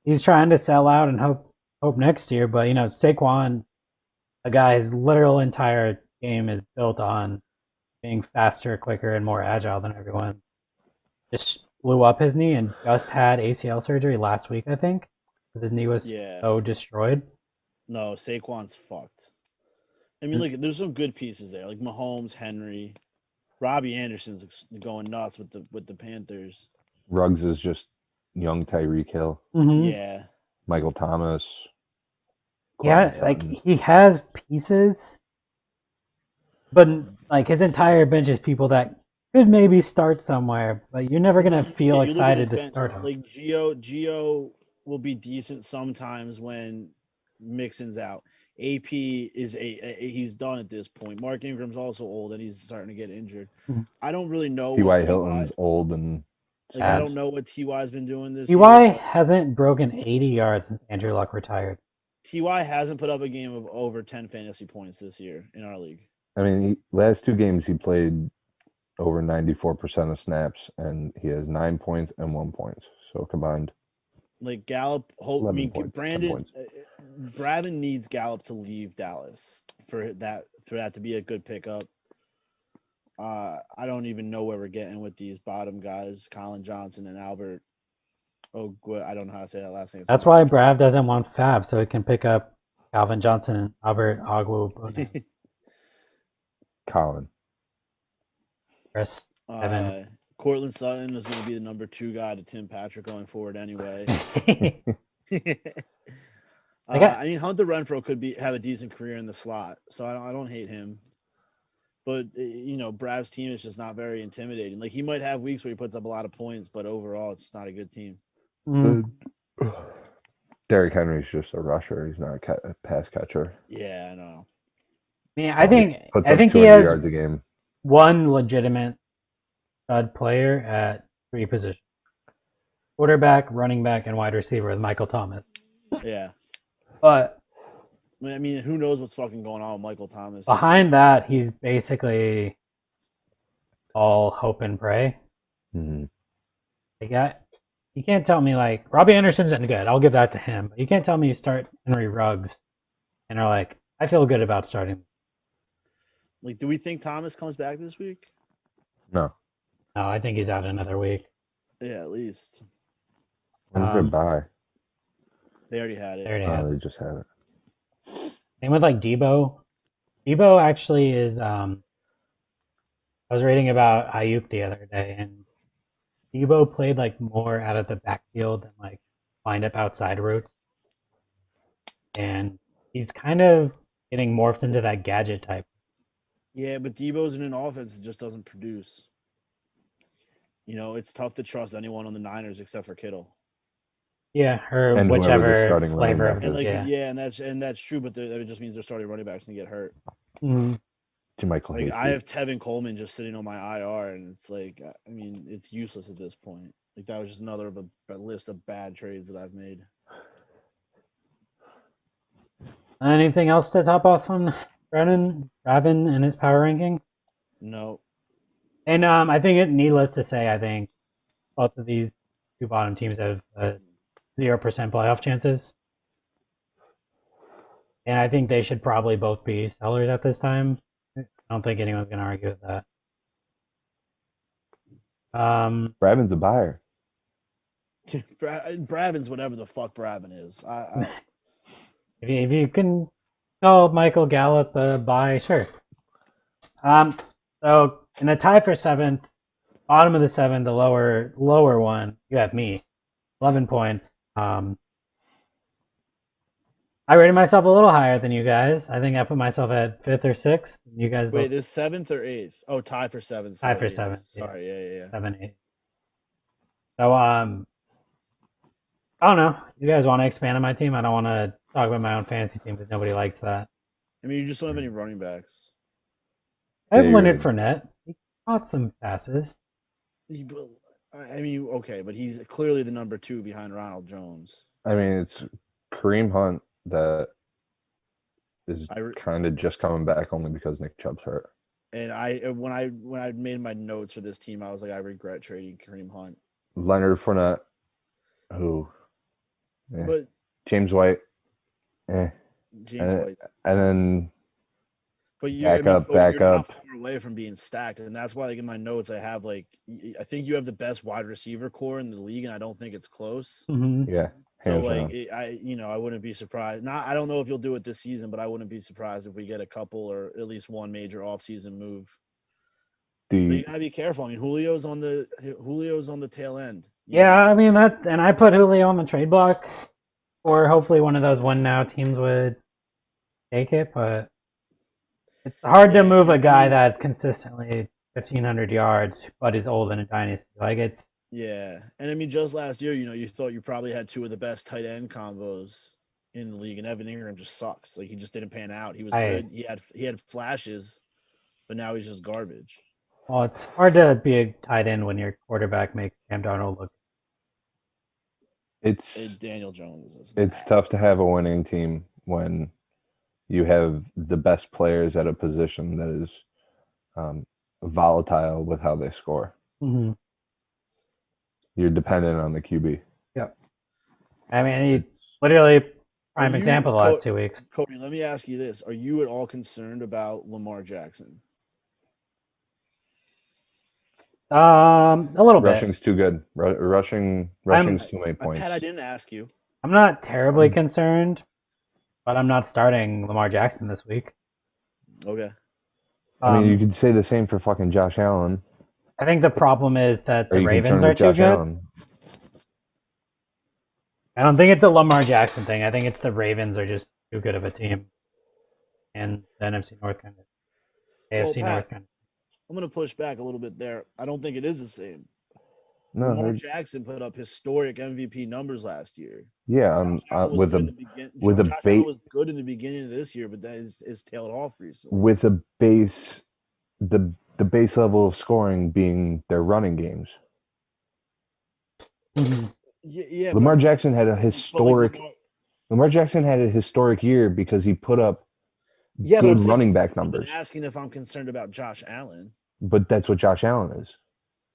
He's trying to sell out and hope next year, but Saquon, a guy whose literal entire game is built on being faster, quicker, and more agile than everyone, just blew up his knee and just had ACL surgery last week, I think, because his knee was so destroyed. No, Saquon's fucked. I mean, look, there's some good pieces there, like Mahomes, Henry, Robbie Anderson's going nuts with the Panthers. Ruggs is just young Tyreek Hill. Mm-hmm. Yeah. Michael Thomas. Yeah, like he has pieces, But like his entire bench is people that could maybe start somewhere, but you're never gonna feel You look at his excited to bench, start him. like Gio will be decent sometimes when Mixon's out. AP is he's done at this point. Mark Ingram's also old and he's starting to get injured. Mhm. I don't really know what T.Y. Ty. Hilton's old and Like I Yeah. don't know what Ty's been doing this Ty year. hasn't broken 80 yards since Andrew Luck retired. Ty hasn't put up a game of over 10 fantasy points this year in our league. I mean, last 2 games he played over 94% of snaps, and he has 9 points and 1 point. So combined, Like Gallup, 11 points, 10 Brandon, points. Bravin needs Gallup to leave Dallas for that to be a good pickup. I don't even know where we're getting with these bottom guys, Colin Johnson and Albert. Oh, I don't know how to say that last name. That's why Brav doesn't want Fab, so he can pick up Calvin Johnson and Albert Agwu. Colin. Chris, Evan. Cortland Sutton is going to be the number 2 guy to Tim Patrick going forward anyway. I mean, Hunter Renfrow could have a decent career in the slot, so I don't hate him. But Brav's team is just not very intimidating. Like he might have weeks where he puts up a lot of points, but overall, it's not a good team. Derrick Henry's just a rusher. He's not a pass catcher. Yeah, I know. I think puts up he has yards a game. One legitimate stud player at 3 positions: quarterback, running back, and wide receiver with Michael Thomas. Yeah. But I mean, who knows what's fucking going on with Michael Thomas? Behind that, he's basically all hope and pray. Mm-hmm. You can't tell me like Robbie Anderson's good. I'll give that to him. But you can't tell me you start Henry Ruggs and are like, I feel good about starting. Like, do we think Thomas comes back this week? No. No, I think he's out another week. Yeah, at least. When's their bye? They already had it. They just had it. Same with like Debo. Debo actually is. I was reading about Ayuk the other day, and Debo played like more out of the backfield than like lined up outside routes, and he's kind of getting morphed into that gadget type. Yeah, but Debo's in an offense that just doesn't produce. It's tough to trust anyone on the Niners except for Kittle. Yeah, or and whichever flavor of and that's true, but it just means they're starting running backs and get hurt. Mm-hmm. Michael Hasty. I have Tevin Coleman just sitting on my IR, and it's like, I mean, it's useless at this point. Like that was just another of a list of bad trades that I've made. Anything else to top off on Ravin and his power ranking? No. And I think it needless to say, I think both of these 2 bottom teams have 0% playoff chances. And I think they should probably both be sellers at this time. I don't think anyone's going to argue with that. Bravin's a buyer. Bravin's whatever the fuck Bravin is. If you can call Michael Gallup a buy, sure. So in a tie for 7th, bottom of the 7th, the lower one, you have me, 11 points. I rated myself a little higher than you guys. I think I put myself at 5th or 6th. You guys wait, this 7th or 8th? Oh, tie for 7th. Tie for 7th. Sorry, yeah. 7, 8. So I don't know. You guys want to expand on my team? I don't want to talk about my own fantasy team because nobody likes that. I mean, you just don't have any running backs. I have Leonard Fournette. He caught some passes. I mean, okay, but he's clearly the number 2 behind Ronald Jones. I mean, it's Kareem Hunt that is kind of just coming back only because Nick Chubb's hurt. And when I made my notes for this team, I was like, I regret trading Kareem Hunt. Leonard Fournette, but James White, White, and then but you're not far away from being stacked, and that's why, like in my notes, I have I think you have the best wide receiver core in the league, and I don't think it's close. Mm-hmm. Yeah. So I wouldn't be surprised. I don't know if you'll do it this season, but I wouldn't be surprised if we get a couple or at least one major offseason move. But you gotta be careful. I mean, Julio's on the tail end. Yeah, I mean and I put Julio on the trade block, or hopefully one of those win now teams would take it. But It's hard to Yeah, move a guy mean, that's consistently 1,500 yards, but is old in a dynasty. Like it's yeah, and I mean, just last year, you thought you probably had two of the best tight end combos in the league, and Evan Ingram just sucks. Like he just didn't pan out. He was I good. He had flashes, but now he's just garbage. well, it's hard to be a tight end when your quarterback makes Cam Darnold look. It's Daniel Jones is it's bad. tough to have a winning team when you have the best players at a position that is volatile with how they score. Mm-hmm. You're dependent on the QB. Yep. I mean, he literally Are prime example the last 2 weeks. Cody? Let me ask you this: Are you at all concerned about Lamar Jackson? A little bit. Rushing's too good. Rushing's too many points. Pat, I didn't ask you. I'm not terribly concerned, but I'm not starting Lamar Jackson this week. Okay. I mean, you could say the same for fucking Josh Allen. I think the problem is that Are the you Ravens concerned are with too Josh good. Allen? I don't think it's a Lamar Jackson thing. I think it's the Ravens are just too good of a team, and the NFC North kind of AFC Pat, North kind of. I'm going to push back a little bit there. I don't think it is the same. No, Lamar Jackson put up historic MVP numbers last year. yeah, with Josh a Allen was good in the beginning of this year, but that is tailed off recently. with a base, the base level of scoring being their running games. Mm-hmm. Yeah, Lamar Jackson had a historic. Lamar Jackson had a historic year because he put up good running back numbers. I'm asking if I'm concerned about Josh Allen. But that's what Josh Allen is.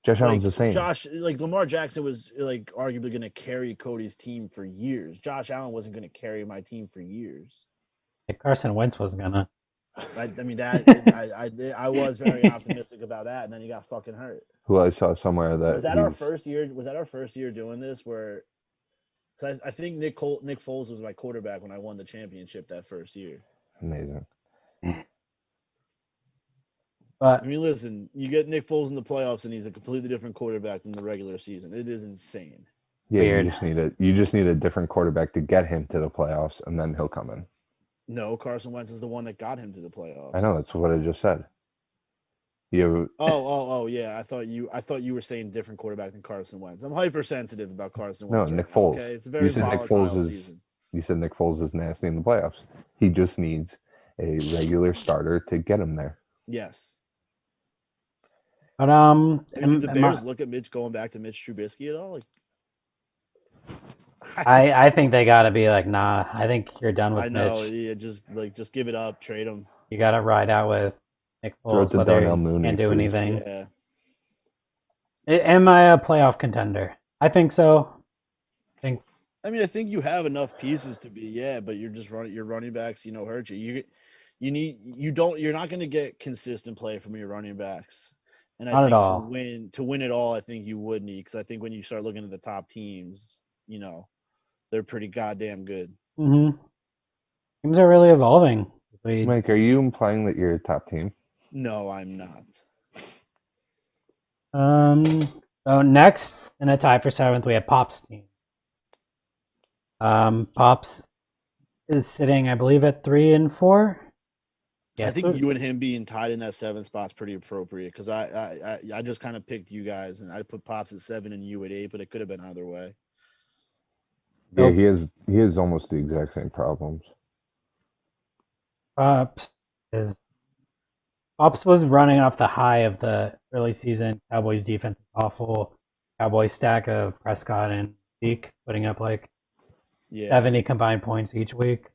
Josh Allen's the same. Lamar Jackson was like arguably going to carry Cody's team for years. Josh Allen wasn't going to carry my team for years. Carson Wentz was gonna. I was very optimistic about that, and then he got fucking hurt. Who I saw somewhere that was that our first year? Was that our first year doing this? Where, cause I think Nick Foles was my quarterback when I won the championship that first year. Amazing. But I mean, listen, you get Nick Foles in the playoffs, and he's a completely different quarterback than the regular season. It is insane. Yeah, weird. you just need a different quarterback to get him to the playoffs, and then he'll come in. No, Carson Wentz is the one that got him to the playoffs. I know, that's what I just said. Yeah. I thought you were saying different quarterback than Carson Wentz. I'm hypersensitive about Carson Wentz. No, Nick Foles. Okay, it's a very volatile season. You said Nick Foles is nasty in the playoffs. He just needs a regular starter to get him there. Yes. But did the Bears look at going back to Mitch Trubisky at all? I think they got to be like, nah. I think you're done with Mitch. I know. Yeah, just give it up, trade him. You got to ride out with Nick Foles, whether he can't do anything. Yeah. Am I a playoff contender? I think so. I think you have enough pieces to be, but you're just your running backs, hurt you. You're not going to get consistent play from your running backs. And I think to win it all, I think you would need, because I think when you start looking at the top teams, they're pretty goddamn good. Mm-hmm. Teams are really evolving. Mike, are you implying that you're a top team? No, I'm not. So next in a tie for 7th, we have Pop's team. Pops is sitting, I believe, at 3-4. Yeah, I think you and him being tied in that 7th spot's pretty appropriate, because I just kind of picked you guys, and I put Pops at 7 and you at 8, but it could have been either way. Yeah, he has almost the exact same problems. Pops was running off the high of the early season. Cowboys defense is awful. Cowboys stack of Prescott and Zeke putting up 70 combined points each week.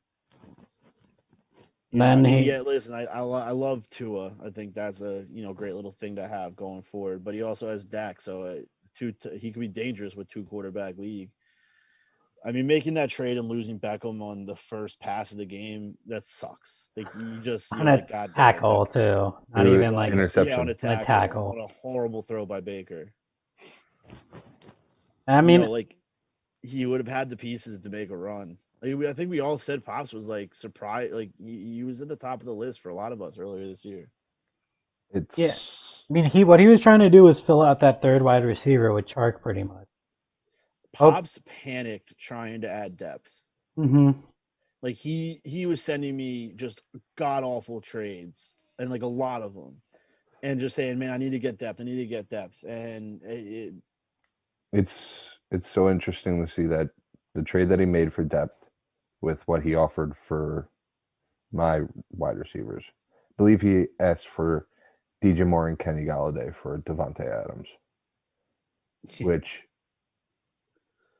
And then listen, I love Tua. I think that's a great little thing to have going forward. But he also has Dak, so he could be dangerous with 2-quarterback league. I mean, making that trade and losing Beckham on the first pass of the game, that sucks. Like, you just on a tackle too, not even like interception. Yeah, on a tackle. What a horrible throw by Baker. I mean, he would have had the pieces to make a run. I think we all said Pops was surprised. He was at the top of the list for a lot of us earlier this year. I mean, what he was trying to do was fill out that third wide receiver with Chark pretty much. Pops panicked trying to add depth. Mm-hmm. He was sending me just god awful trades and like a lot of them, and just saying, man, I need to get depth. And It's so interesting to see that the trade that he made for depth with what he offered for my wide receivers. I believe he asked for DJ Moore and Kenny Galladay for Devontae Adams, which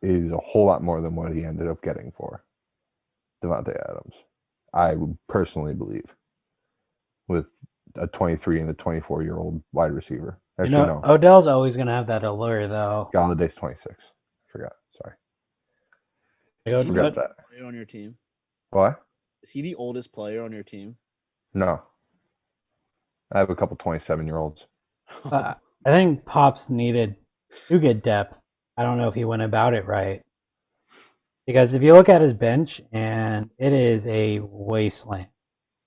is a whole lot more than what he ended up getting for Devontae Adams. I would personally believe with a 23 and a 24-year-old wide receiver. Actually, no. Odell's always going to have that allure, though. Galladay's 26. Forgot. Sorry. Forgot that. On your team. What? Is he the oldest player on your team? No. I have a couple 27-year-olds. I think Pops needed to get depth. I don't know if he went about it right. Because if you look at his bench, and it is a wasteland.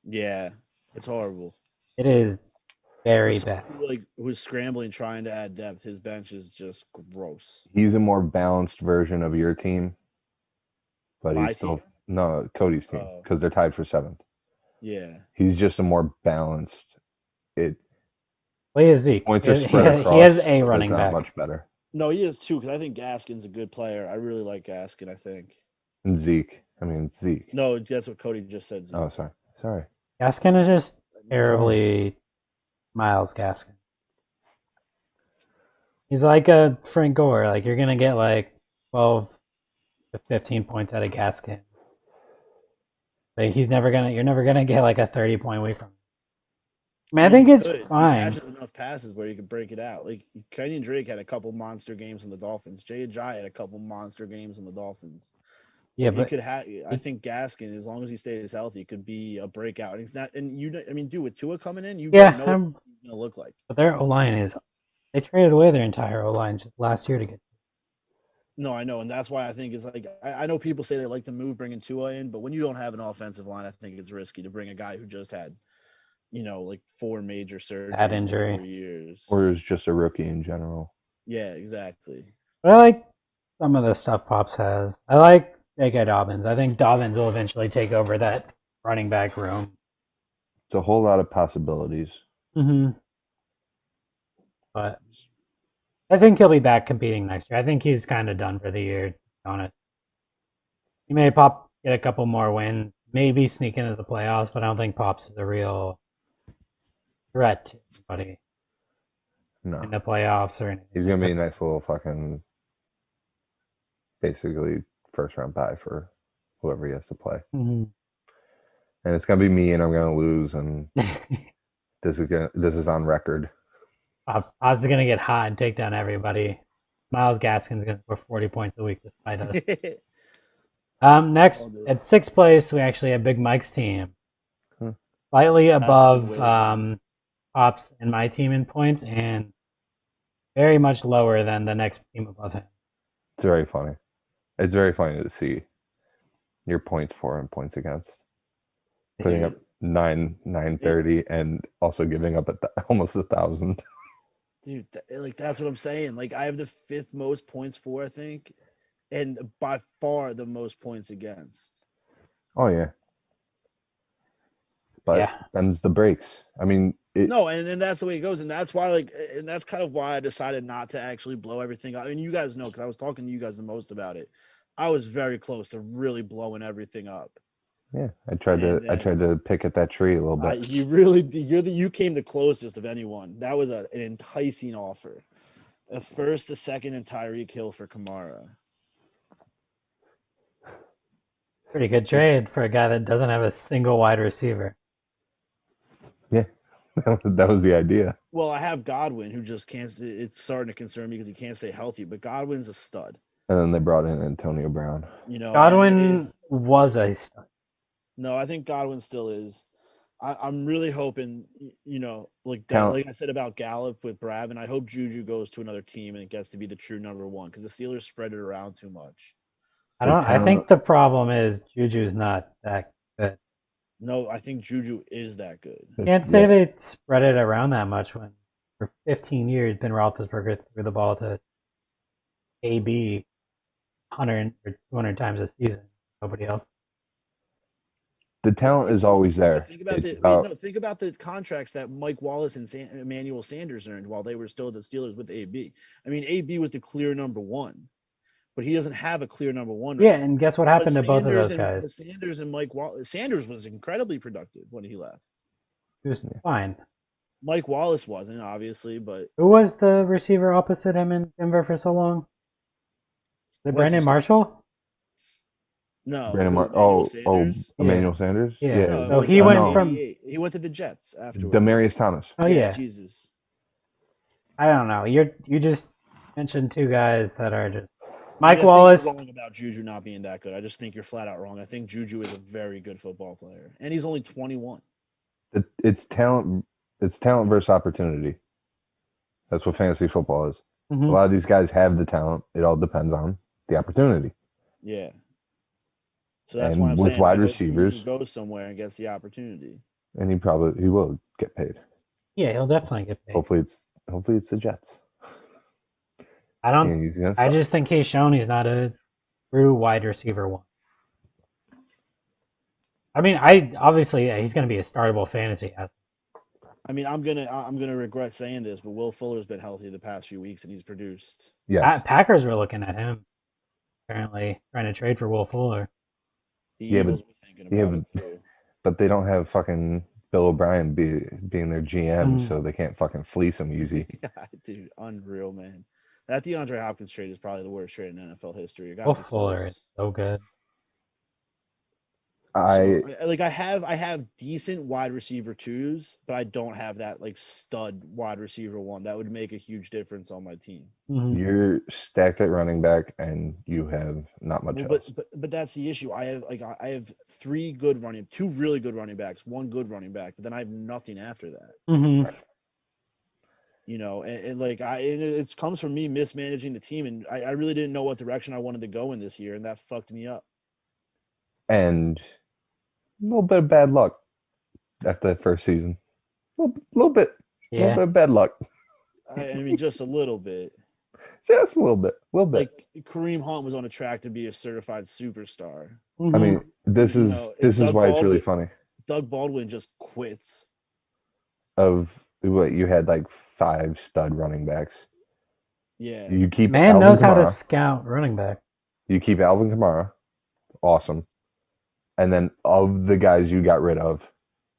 Yeah, it's horrible. It is very bad. Who's scrambling trying to add depth, his bench is just gross. He's a more balanced version of your team. But he's still Cody's team, because they're tied for 7th. Yeah. He's just a more balanced. Well, he has Zeke. Points are spread across. He has a running back. Much better. No, he is too, because I think Gaskin's a good player. I really like Gaskin, I think. And Zeke. Zeke. No, that's what Cody just said. Zeke. Oh, sorry. Gaskin is just terribly Miles Gaskin. He's like a Frank Gore. Like, you're going to get like 12 to 15 points out of Gaskin. But you're never gonna get like a 30-point away from him. I mean, I think it's fine. He has enough passes where you could break it out. Like Kenyon Drake had a couple monster games in the Dolphins. Jay Ajayi had a couple monster games in the Dolphins. Yeah, but he could have. I think Gaskin, as long as he stays healthy, could be a breakout. And it's not. And dude, with Tua coming in, you don't know what he's gonna look like. But their O-line is. They traded away their entire O-line just last year to get. No, I know, and that's why I think it's like I know people say they like to move bringing Tua in, but when you don't have an offensive line, I think it's risky to bring a guy who just had, like 4 major surgeries Bad injury. in 4 years, or is just a rookie in general. Yeah, exactly. But I like some of the stuff Pops has. I like J.K. Dobbins. I think Dobbins will eventually take over that running back room. It's a whole lot of possibilities. Mm-hmm. But I think he'll be back competing next year. I think he's kind of done for the year on it. He may get a couple more wins, maybe sneak into the playoffs, but I don't think Pops is a real threat to anybody in the playoffs or anything. He's going to be a nice little fucking, basically, first-round bye for whoever he has to play. Mm-hmm. And it's going to be me, and I'm going to lose, and this is on record. Oz is going to get hot and take down everybody. Miles Gaskin's going to score 40 points a week despite us. Next, at 6th place, we actually have Big Mike's team. Slightly above Pops and my team in points, and very much lower than the next team above him. It's very funny. It's very funny to see your points for and points against. Putting up 930 and also giving up almost 1,000. Dude, that's what I'm saying. Like, I have the 5th most points for, I think, and by far the most points against. Oh, yeah. But them's the breaks. I mean, no, and that's the way it goes, and that's why, and that's kind of why I decided not to actually blow everything up. I mean, you guys know, because I was talking to you guys the most about it. I was very close to really blowing everything up. Yeah, I tried to pick at that tree a little bit. You really did. You came the closest of anyone. That was an enticing offer. A 1st, a 2nd, and Tyreek Hill for Kamara. Pretty good trade for a guy that doesn't have a single wide receiver. Yeah, that was the idea. Well, I have Godwin, who just can't. It's starting to concern me because he can't stay healthy. But Godwin's a stud. And then they brought in Antonio Brown. Godwin was a stud. No, I think Godwin still is. I'm really hoping, like I said about Gallup with Brav, and I hope Juju goes to another team and it gets to be the true number 1 because the Steelers spread it around too much. I think the problem is Juju's not that good. No, I think Juju is that good. You can't say they spread it around that much when for 15 years Ben Roethlisberger threw the ball to AB 100 or 200 times a season. Nobody else. The talent is always there. Think about think about the contracts that Mike Wallace and Emmanuel Sanders earned while they were still the Steelers with AB. I mean, AB was the clear number one, but he doesn't have a clear number one. Yeah, and guess what happened to both of those guys? But Sanders and Mike Wallace. Sanders was incredibly productive when he left. He was fine. Mike Wallace wasn't, obviously, but who was the receiver opposite him in Denver for so long? Was it Brandon Marshall? No. Emmanuel Sanders? Yeah. No, so he went he went to the Jets afterwards. Demaryius Thomas. Oh yeah. Jesus. I don't know. You just mentioned two guys that are just Mike Wallace. You're wrong about Juju not being that good. I just think you're flat out wrong. I think Juju is a very good football player, and he's only 21. It's talent. It's talent versus opportunity. That's what fantasy football is. Mm-hmm. A lot of these guys have the talent. It all depends on the opportunity. Yeah. So that's why I'm with saying wide receivers, go somewhere and gets the opportunity. And he will get paid. Yeah, he'll definitely get paid. Hopefully it's the Jets. I just think he's shown he's not a true wide receiver one. I mean, he's going to be a startable fantasy athlete. I mean, I'm gonna regret saying this, but Will Fuller's been healthy the past few weeks and he's produced. Yes. Packers were looking at him, apparently trying to trade for Will Fuller. But they don't have fucking Bill O'Brien being their GM, so they can't fucking fleece him easy. Yeah, dude, unreal, man. That DeAndre Hopkins trade is probably the worst trade in NFL history. Will Fuller is so good. I have decent wide receiver twos, but I don't have that like stud wide receiver one. That would make a huge difference on my team. Mm-hmm. You're stacked at running back, and you have not much else. But that's the issue. I have two really good running backs, one good running back, but then I have nothing after that. Mm-hmm. You know, it comes from me mismanaging the team, and I really didn't know what direction I wanted to go in this year, and that fucked me up. And a little bit of bad luck after that first season. A little bit of bad luck. I mean, just a little bit. Just a little bit. Like Kareem Hunt was on a track to be a certified superstar. Mm-hmm. I mean, this is why it's really funny. Doug Baldwin just quits. You had like 5 stud running backs. Yeah. You keep Man knows how to scout running back. You keep Alvin Kamara. Awesome. And then of the guys you got rid of,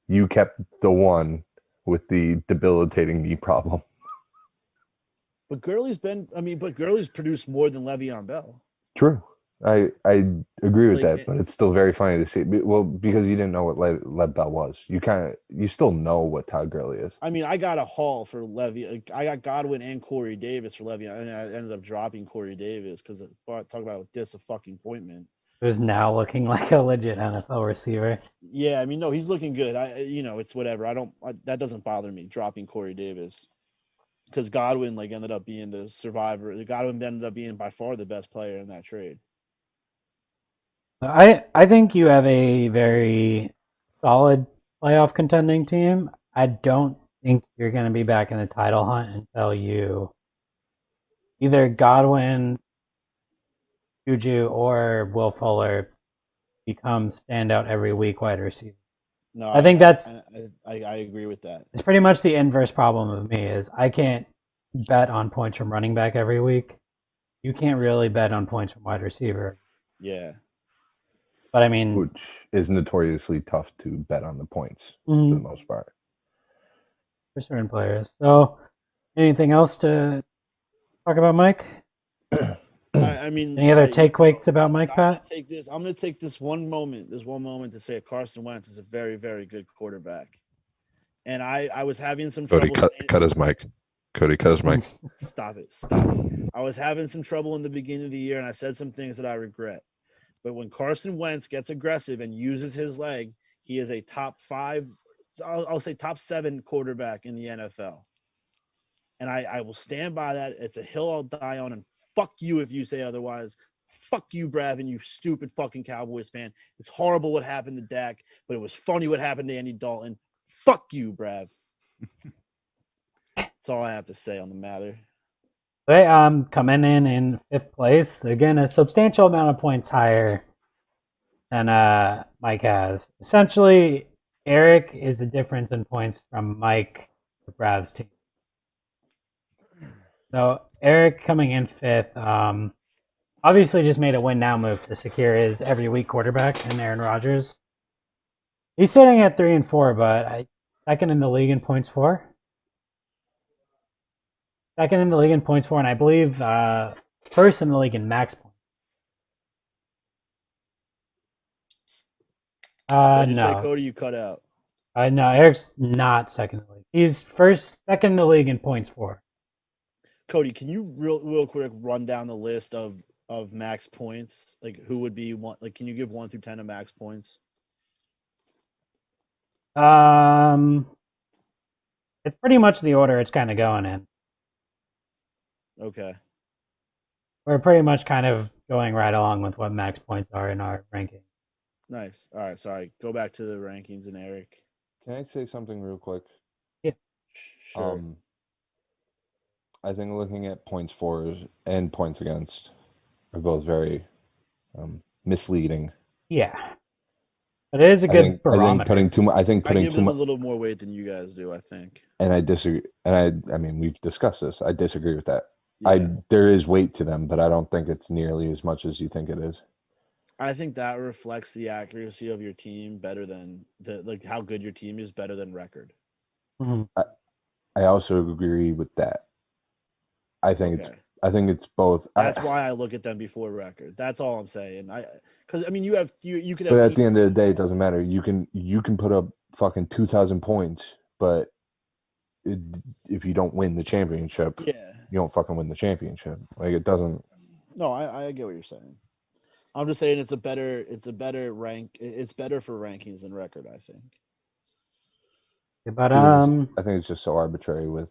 you kept the one with the debilitating knee problem. But Gurley's produced more than Le'Veon Bell. True. I agree with that, but it's still very funny to see. Well, because you didn't know what Lev Bell was. You still know what Todd Gurley is. I mean, I got a haul for Levy. I got Godwin and Corey Davis for Le'Veon, and I ended up dropping Corey Davis because talk about a disappointment. Who's now looking like a legit NFL receiver. Yeah, I mean, no, he's looking good. It's whatever. That doesn't bother me dropping Corey Davis because Godwin ended up being the survivor. Godwin ended up being by far the best player in that trade. I think you have a very solid playoff contending team. I don't think you're going to be back in the title hunt until you either Godwin, Juju, or Will Fuller become standout every week wide receiver. No, I think that's. I agree with that. It's pretty much the inverse problem of me is I can't bet on points from running back every week. You can't really bet on points from wide receiver. Yeah. But I mean, which is notoriously tough to bet on the points for the most part for certain players. So, anything else to talk about, Mike? I mean, any other takeaways about Mike Pat? I'm going to take this one moment to say Carson Wentz is a very, very good quarterback. And I was having some trouble. Cut his mic. Cody, cut his mic. Stop it. I was having some trouble in the beginning of the year, and I said some things that I regret. But when Carson Wentz gets aggressive and uses his leg, he is a top 5, I'll say top 7 quarterback in the NFL. And I will stand by that. It's a hill I'll die on, and fuck you if you say otherwise. Fuck you, Bravin, you stupid fucking Cowboys fan. It's horrible what happened to Dak, but it was funny what happened to Andy Dalton. Fuck you, Brav. That's all I have to say on the matter. They coming in 5th place. Again, a substantial amount of points higher than Mike has. Essentially, Eric is the difference in points from Mike, the Bravs team. So Eric coming in fifth, obviously just made a win now move to secure his every week quarterback in Aaron Rodgers. He's sitting at 3-4, but second in the league in points for. Second in the league in points for, and I believe first in the league in max points. What'd you say, No. Cody? You cut out. No, Eric's not second in the league. He's second in the league in points for. Cody, can you real quick run down the list of max points? Like who would be one? Like, can you give 1 through 10 of max points? It's pretty much the order it's kind of going in. Okay. We're pretty much kind of going right along with what max points are in our ranking. Nice. All right. Sorry. Go back to the rankings and Eric. Can I say something real quick? Sure. I think looking at points for and points against are both very misleading. Yeah, but it is a good barometer. I give them a little more weight than you guys do, I think. And I disagree. And I mean, we've discussed this. I disagree with that. Yeah. There is weight to them, but I don't think it's nearly as much as you think it is. I think that reflects the accuracy of your team better than how good your team is better than record. Mm-hmm. I also agree with that. I think it's both. That's why I look at them before record. That's all I'm saying. Because I mean, you could have. But at the end of the day, it doesn't matter. You can put up fucking 2,000 points, but if you don't win the championship, you don't fucking win the championship. Like it doesn't. No, I get what you're saying. I'm just saying it's a better rank. It's better for rankings than record, I think. But I think it's just so arbitrary with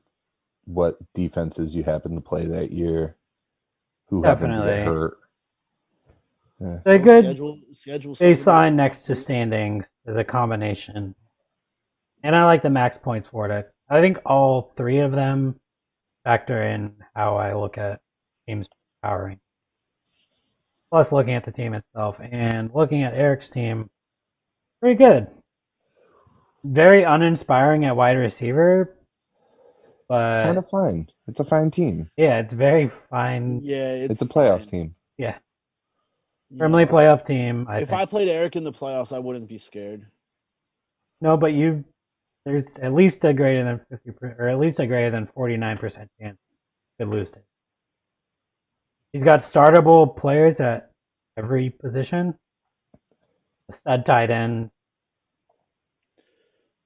what defenses you happen to play that year, who happens to get hurt. Yeah. A good schedule baseline next to standings is a combination, and I like the max points for it. I think all three of them factor in how I look at teams' powering. Plus, looking at the team itself and looking at Eric's team, pretty good. Very uninspiring at wide receiver, but it's kind of fine. It's a fine team. Yeah, it's very fine. Yeah, it's a playoff team. Yeah, firmly playoff team. If I played Eric in the playoffs, I wouldn't be scared. No, but there's at least a greater than 50%, or at least a greater than 49% chance you could lose to. He's got startable players at every position. A stud tight end.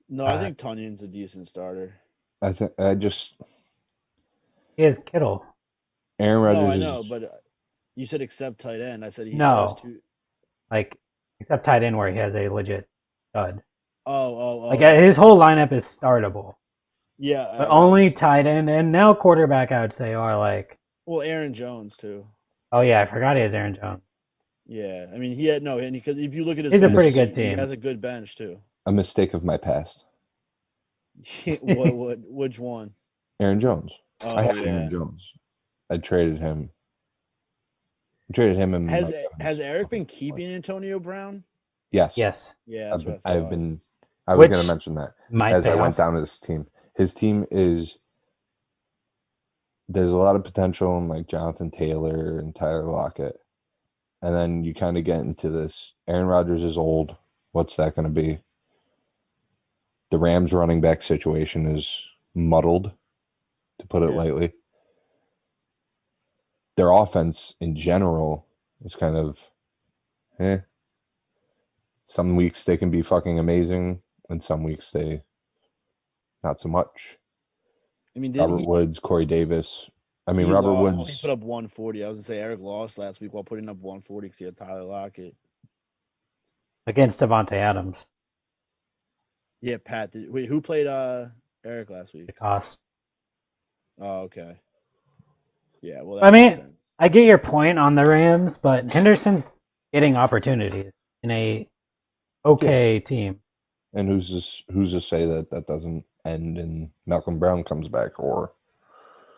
No, I think Tunyon's a decent starter. He has Kittle. Aaron Rodgers. No, I know, but you said except tight end. I said he no, says two. Like except tight end where he has a legit stud. Oh. Like his whole lineup is startable. Yeah, but only tight end and now quarterback I would say are like. Well, Aaron Jones too. Oh yeah, I forgot he has Aaron Jones. Yeah, I mean because if you look at his, he's a pretty good team. He has a good bench too. A mistake of my past. Which one? Aaron Jones. Oh, I had Aaron Jones. I traded him. And has Eric been keeping Antonio Brown? Yes. Yes. Yeah, that's what I was going to mention that as I went down his team. His team is. There's a lot of potential in like Jonathan Taylor and Tyler Lockett. And then you kind of get into this. Aaron Rodgers is old. What's that going to be? The Rams running back situation is muddled, to put it lightly. Their offense in general is kind of Some weeks they can be fucking amazing, and some weeks they not so much. I mean, Robert Woods, Corey Davis. Robert Woods. He put up 140. I was going to say Eric lost last week while putting up 140 because he had Tyler Lockett. Against Devontae Adams. Yeah, Pat. Wait, who played Eric last week? DeCoste. Oh, okay. Yeah, well, that makes sense. I get your point on the Rams, but Henderson's getting opportunities in a team. And who's to say that doesn't end and Malcolm Brown comes back, or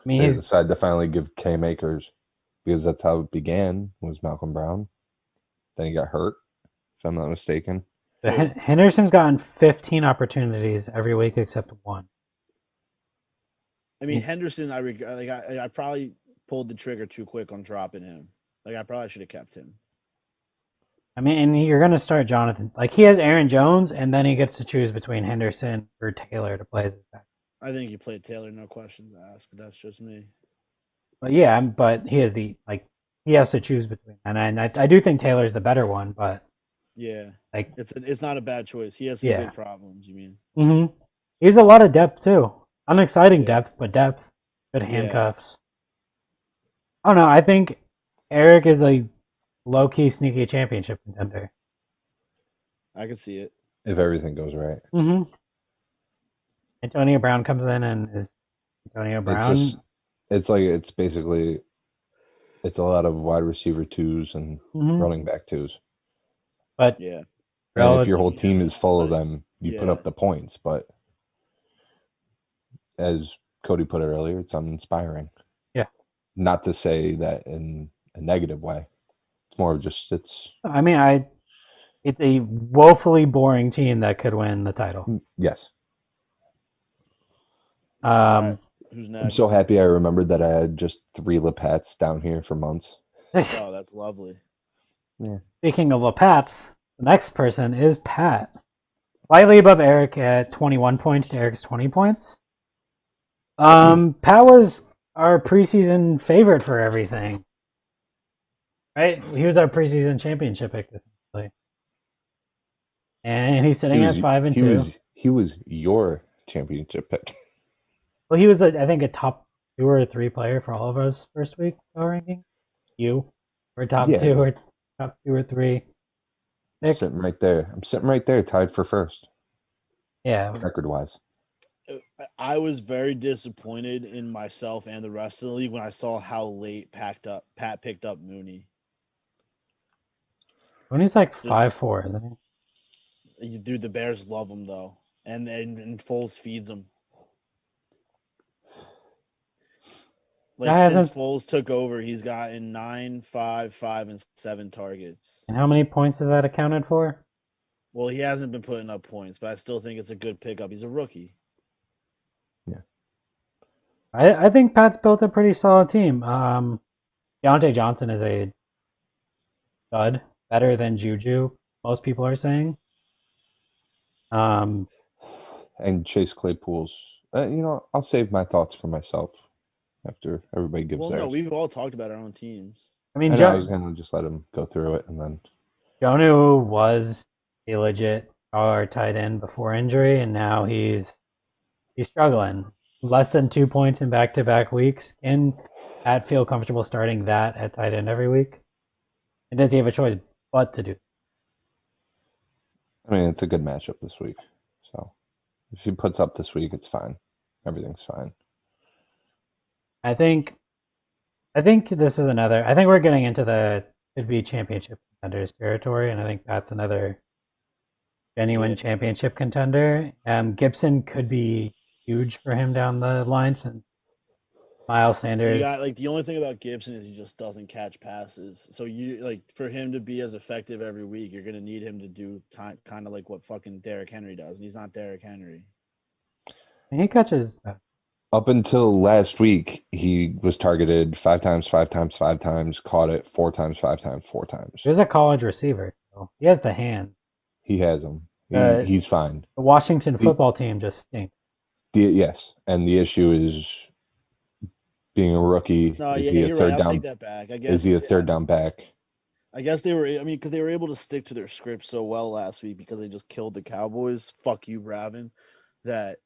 they decide to finally give Cam Akers, because that's how it began, was Malcolm Brown. Then he got hurt, if I'm not mistaken. But Who? Henderson's gotten 15 opportunities every week except one. I mean, Henderson, I probably pulled the trigger too quick on dropping him. Like, I probably should have kept him. I mean, and you're going to start Jonathan. Like, he has Aaron Jones, and then he gets to choose between Henderson or Taylor to play as his back. I think you played Taylor, no questions asked, but that's just me. But yeah, but he has he has to choose between. And I do think Taylor's the better one, but Yeah, like, it's not a bad choice. He has some Yeah. big problems. You mean? mm-hmm. He has a lot of depth too. Unexciting Yeah. depth, but depth. Good Yeah. handcuffs. I don't know. I think Eric is a low-key sneaky championship contender. I can see it. If everything goes right. Mm-hmm. Antonio Brown comes in and is Antonio Brown. It's basically a lot of wide receiver twos and Mhm. running back twos. But Yeah. And if your whole team is full of them, you put Yeah. up the points. But as Cody put it earlier, it's uninspiring. Yeah. Not to say that in a negative way. It's more of just it's a woefully boring team that could win the title. yes. Right. Who's I'm next? so happy I remembered that I had just 3 Lapats down here for months. Oh, that's lovely. Speaking of LePats, the next person is Pat. Slightly above Eric at 21 points to Eric's 20 points. Pat was our preseason favorite for everything. Right? He was our preseason championship pick, essentially. And he's sitting at 5-2. He was your championship pick. Well, he was, I think, a top 2 or 3 player for all of us first week power ranking. You were top 2 or 3. I'm sitting right there, tied for first. Yeah. Record wise. I was very disappointed in myself and the rest of the league when I saw how late Pat picked up Mooney. Mooney's like 5'4", isn't he? Dude, the Bears love him though, and Foles feeds him. Like since Foles took over, he's gotten 9, 5, 5, and 7 targets. And how many points is that accounted for? Well, he hasn't been putting up points, but I still think it's a good pickup. He's a rookie. Yeah. I think Pat's built a pretty solid team. Deontay Johnson is a stud, better than Juju, most people are saying. And Chase Claypool's, I'll save my thoughts for myself after everybody gives theirs. No, we've all talked about our own teams. I mean, I was going to just let him go through it and then. Jonnu was a legit star tight end before injury, and now he's struggling. Less than 2 points in back-to-back weeks. Can Pat feel comfortable starting that at tight end every week? And does he have a choice but to do? I mean, it's a good matchup this week. So if he puts up this week, it's fine. Everything's fine. I think this is another. I think we're getting into the could be championship contenders territory, and I think that's another genuine championship contender. Gibson could be huge for him down the line, and Miles Sanders. The only thing about Gibson is he just doesn't catch passes. So for him to be as effective every week, you're gonna need him to do kind of like what fucking Derrick Henry does, and he's not Derrick Henry. And he catches. Up until last week, he was targeted 5 times, 5 times, 5 times, caught it 4 times, 5 times, 4 times. He was a college receiver. So he has the hand. He has them. He's fine. The Washington football team just stinks. Yes, and the issue is being a rookie. Is he a third down? I'll take that back. I guess. Is he a third down back? I guess they were. I mean, because they were able to stick to their script so well last week because they just killed the Cowboys. Fuck you, Bravin. That.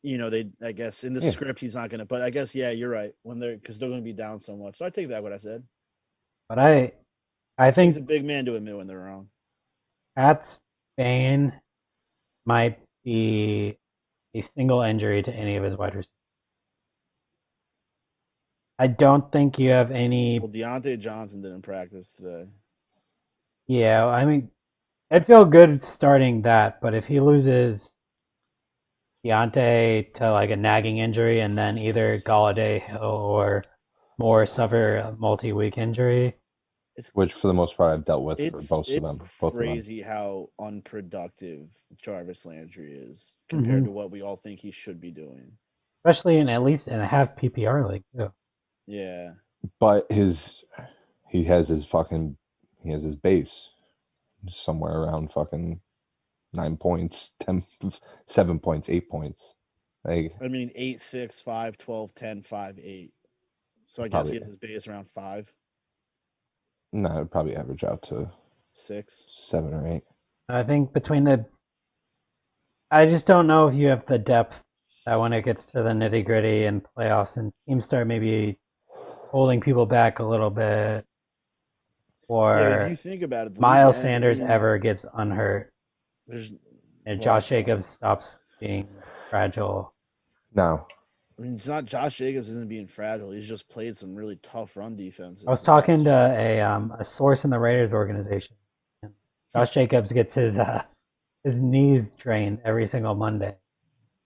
I guess in the script he's not gonna. But I guess you're right. Because they're gonna be down so much. So I take back what I said. But I think he's a big man to admit when they're wrong. Pat's bane might be a single injury to any of his wide receivers. I don't think you have any. Well, Deontay Johnson didn't practice today. Yeah, I mean, I'd feel good starting that, but if he loses Deontay to like a nagging injury and then either Galladay or Moore suffer a multi-week injury, which for the most part I've dealt with for most of them. Both of them. Crazy how unproductive Jarvis Landry is compared to what we all think he should be doing. Especially in at least in a half PPR league too. Yeah. But he has his base somewhere around fucking 9 points, 10, 7 points, 8 points. Like, I mean 8, 6, 5, 12, 10, 5, 8. So I guess Probably. he has his base around 5, no, it'd probably average out to 6. 7 or 8. I think I just don't know if you have the depth that when it gets to the nitty gritty and playoffs and teams start maybe holding people back a little bit, or Yeah, if you think about it, Miles Sanders ever gets unhurt, there's and Josh Jacobs stops being fragile. Now, I mean, it's not Josh Jacobs isn't being fragile. He's just played some really tough run defenses. I was talking to a source in the Raiders organization. And Josh Jacobs gets his knees drained every single Monday.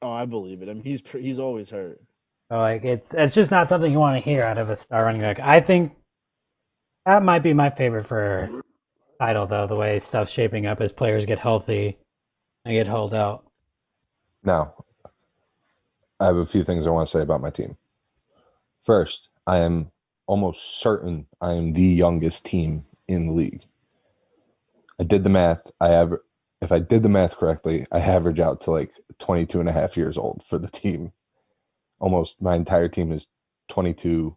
Oh, I believe it. I mean, he's always hurt. So like it's just not something you want to hear out of a star running back. I think that might be my favorite for title though. The way stuff's shaping up as players get healthy and get held out. now, I have a few things I want to say about my team. First, I am almost certain I am the youngest team in the league. I did the math. If I did the math correctly, I average out to like 22 and a half years old for the team. Almost my entire team is 22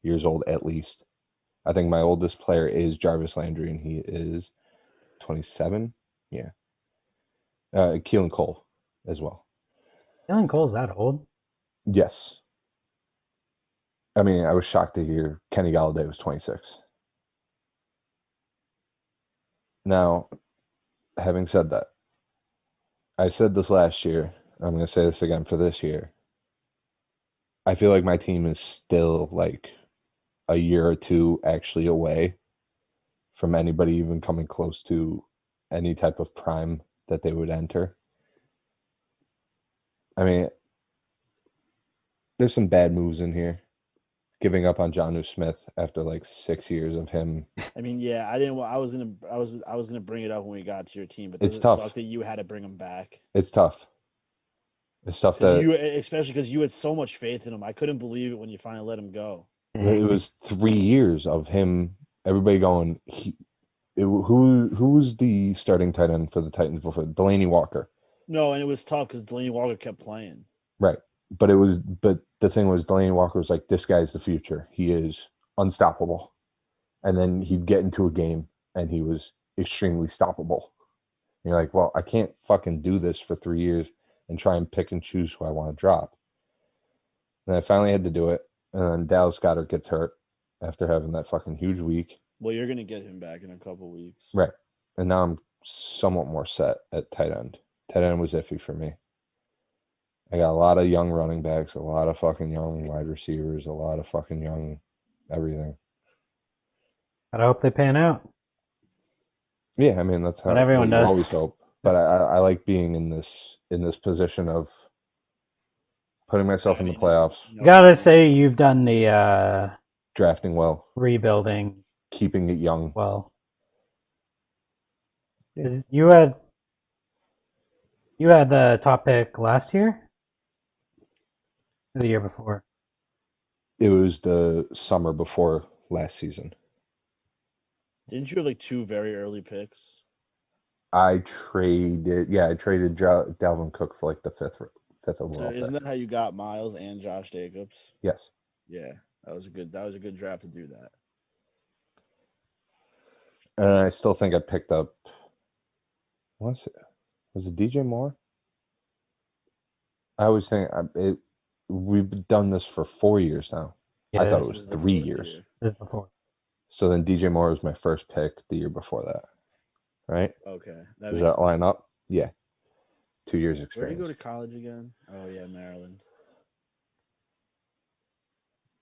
years old at least. I think my oldest player is Jarvis Landry, and he is 27. Yeah. Keelan Cole as well. Keelan Cole's that old? Yes. I mean, I was shocked to hear Kenny Galladay was 26. Now, having said that, I said this last year. I'm going to say this again for this year. I feel like my team is still like a year or two actually away from anybody even coming close to any type of prime that they would enter. I mean, there's some bad moves in here. Giving up on Jonnu Smith after like 6 years of him. I mean, yeah, I didn't. I was gonna bring it up when we got to your team, but It's it tough. suck that you had to bring him back. It's tough. It's tough that Especially because you had so much faith in him. I couldn't believe it when you finally let him go. it was 3 years of him. Everybody going. Who was the starting tight end for the Titans before? Delaney Walker. No, and it was tough because Delaney Walker kept playing. Right. But the thing was, Delaney Walker was like, this guy's the future. He is unstoppable. And then he'd get into a game and he was extremely stoppable. And you're like, well, I can't fucking do this for 3 years and try and pick and choose who I want to drop. And I finally had to do it. And then Dallas Goedert gets hurt after having that fucking huge week. Well, you're gonna get him back in a couple weeks. Right. And now I'm somewhat more set at tight end. Tight end was iffy for me. I got a lot of young running backs, a lot of fucking young wide receivers, a lot of fucking young everything. But I hope they pan out. Yeah, I mean that's how But everyone you does. always hope. But I like being in this position of putting myself in the playoffs, You gotta say you've done the drafting well, rebuilding keeping it young. well. Yeah. 'Cause you had the top pick last year? Or the year before? It was the summer before last season. Didn't you have like 2 very early picks? I traded Dalvin Cook for like the fifth overall pick. Isn't that how you got Miles and Josh Jacobs? Yes. Yeah, that was a good draft to do that. And I still think I picked up. Was it DJ Moore? I always think we've done this for 4 years now. Yeah, I thought This it was is the 3 4th years. year. This is before. So then DJ Moore was my first pick the year before that, right? Okay, Does makes that line up? Yeah. 2 years Where did experience. you go to college again? Oh yeah, Maryland.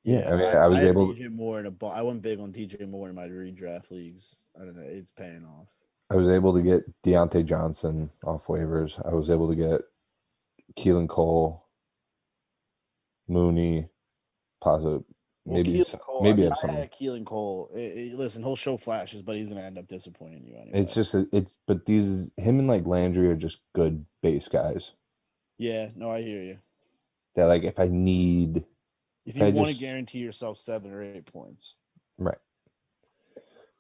Yeah, I mean, I was had able. DJ Moore I went big on DJ Moore in my redraft leagues. I don't know, it's paying off. I was able to get Deontay Johnson off waivers. I was able to get Keelan Cole, Mooney, maybe Keelan Cole. maybe I have mean, I some. had Keelan Cole. Listen, he'll show flashes, but he's going to end up disappointing you anyway. It's just but these him and like Landry are just good base guys. Yeah, no, I hear you. That like if I need, If if you I want to just guarantee yourself 7 or 8 points. right.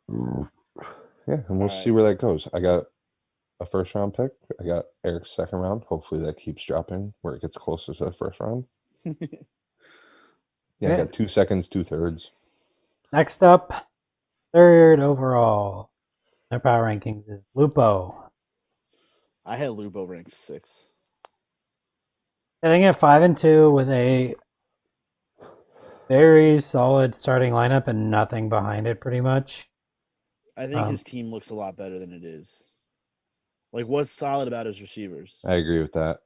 Yeah, and we'll All see right. where that goes. I got a first round pick. I got Eric's second round. Hopefully that keeps dropping where it gets closer to the first round. Yeah, I got 2 seconds, 2 thirds. Next up, third overall. Their power rankings is Lupo. I had Lupo ranked 6. Sitting at 5-2 with a very solid starting lineup and nothing behind it, pretty much. I think his team looks a lot better than it is. Like, what's solid about his receivers? I agree with that.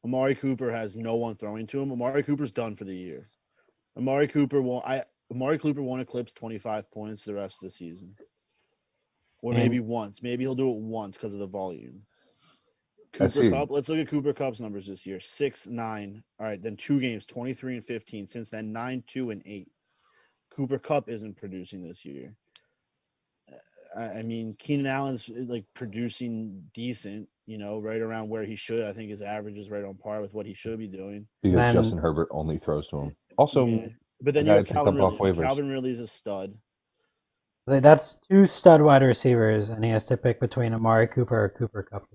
Amari Cooper has no one throwing to him. Amari Cooper's done for the year. Amari Cooper won't eclipse 25 points the rest of the season. Or maybe once. Maybe he'll do it once because of the volume. Cooper Cup. Let's look at Cooper Cup's numbers this year. 6, 9. All right, then 2 games, 23 and 15. Since then, 9, 2, and 8. Cooper Cup isn't producing this year. I mean, Keenan Allen's like producing decent, right around where he should. I think his average is right on par with what he should be doing. Because Justin Herbert only throws to him. Also, yeah. But then you have Calvin Ridley. Calvin Ridley is a stud. That's 2 stud wide receivers, and he has to pick between Amari Cooper or Cooper Cup.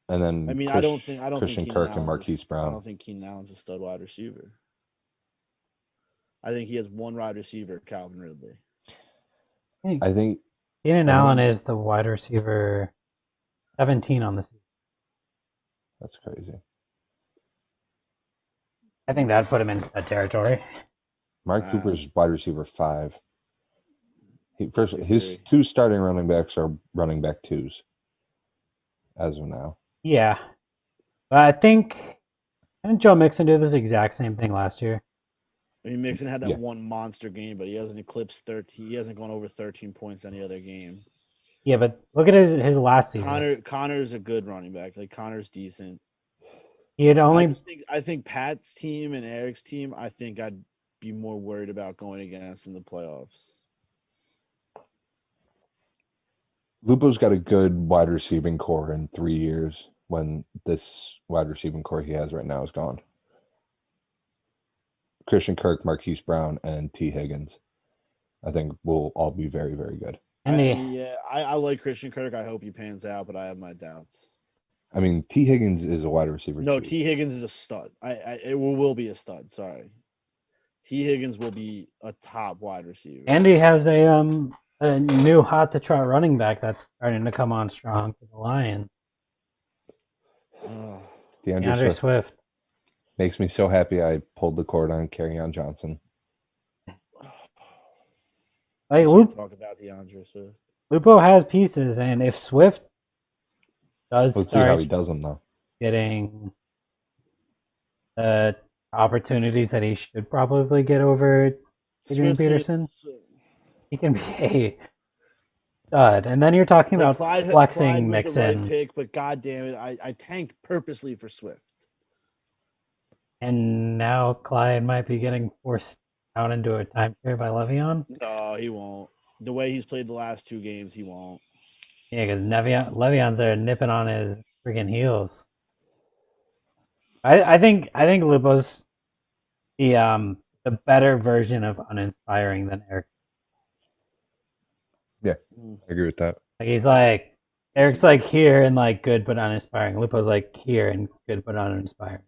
And then I mean, Christian I don't think Kirk and Marquise Brown. I don't think Keenan Allen's a stud wide receiver. I think he has one wide receiver, Calvin Ridley. I think Keenan Allen is the wide receiver 17 on the season. That's crazy. I think that'd put him in stud territory. Mark Cooper's wide receiver 5. His 2 starting running backs are running back 2s as of now. Yeah. But didn't Joe Mixon do this exact same thing last year? I mean, Mixon had that one monster game, but he hasn't eclipsed 13. He hasn't gone over 13 points any other game. Yeah, but look at his last season. Connor's a good running back. Like, Connor's decent. He had only. I think Pat's team and Eric's team, I think I'd be more worried about going against in the playoffs. Lupo's got a good wide receiving core in 3 years when this wide receiving core he has right now is gone. Christian Kirk, Marquise Brown, and T. Higgins, I think will all be very, very good. I like Christian Kirk. I hope he pans out, but I have my doubts. I mean, T. Higgins is a wide receiver. No, T. Higgins is a stud. It will be a stud. Sorry. T. Higgins will be a top wide receiver. And he has a new hot to trot running back that's starting to come on strong for the Lions. DeAndre Swift. Makes me so happy I pulled the cord on Kerryon Johnson. Like, talk about DeAndre Swift. Lupo has pieces, and if Swift does Let's see how he does them, though. Getting the opportunities that he should probably get over Adrian Peterson, he can be a stud. And then you're talking about flexing Clyde Mixon. Was the right pick, but God damn it, I tanked purposely for Swift. And now Clyde might be getting forced out into a timeshare by Le'Veon. No, he won't. The way he's played the last 2 games, he won't. Yeah, because Le'Veon's there nipping on his freaking heels. I think Lupo's the better version of uninspiring than Eric. Yeah, I agree with that. Like, he's like, Eric's like here and like good but uninspiring. Lupo's like here and good but uninspiring.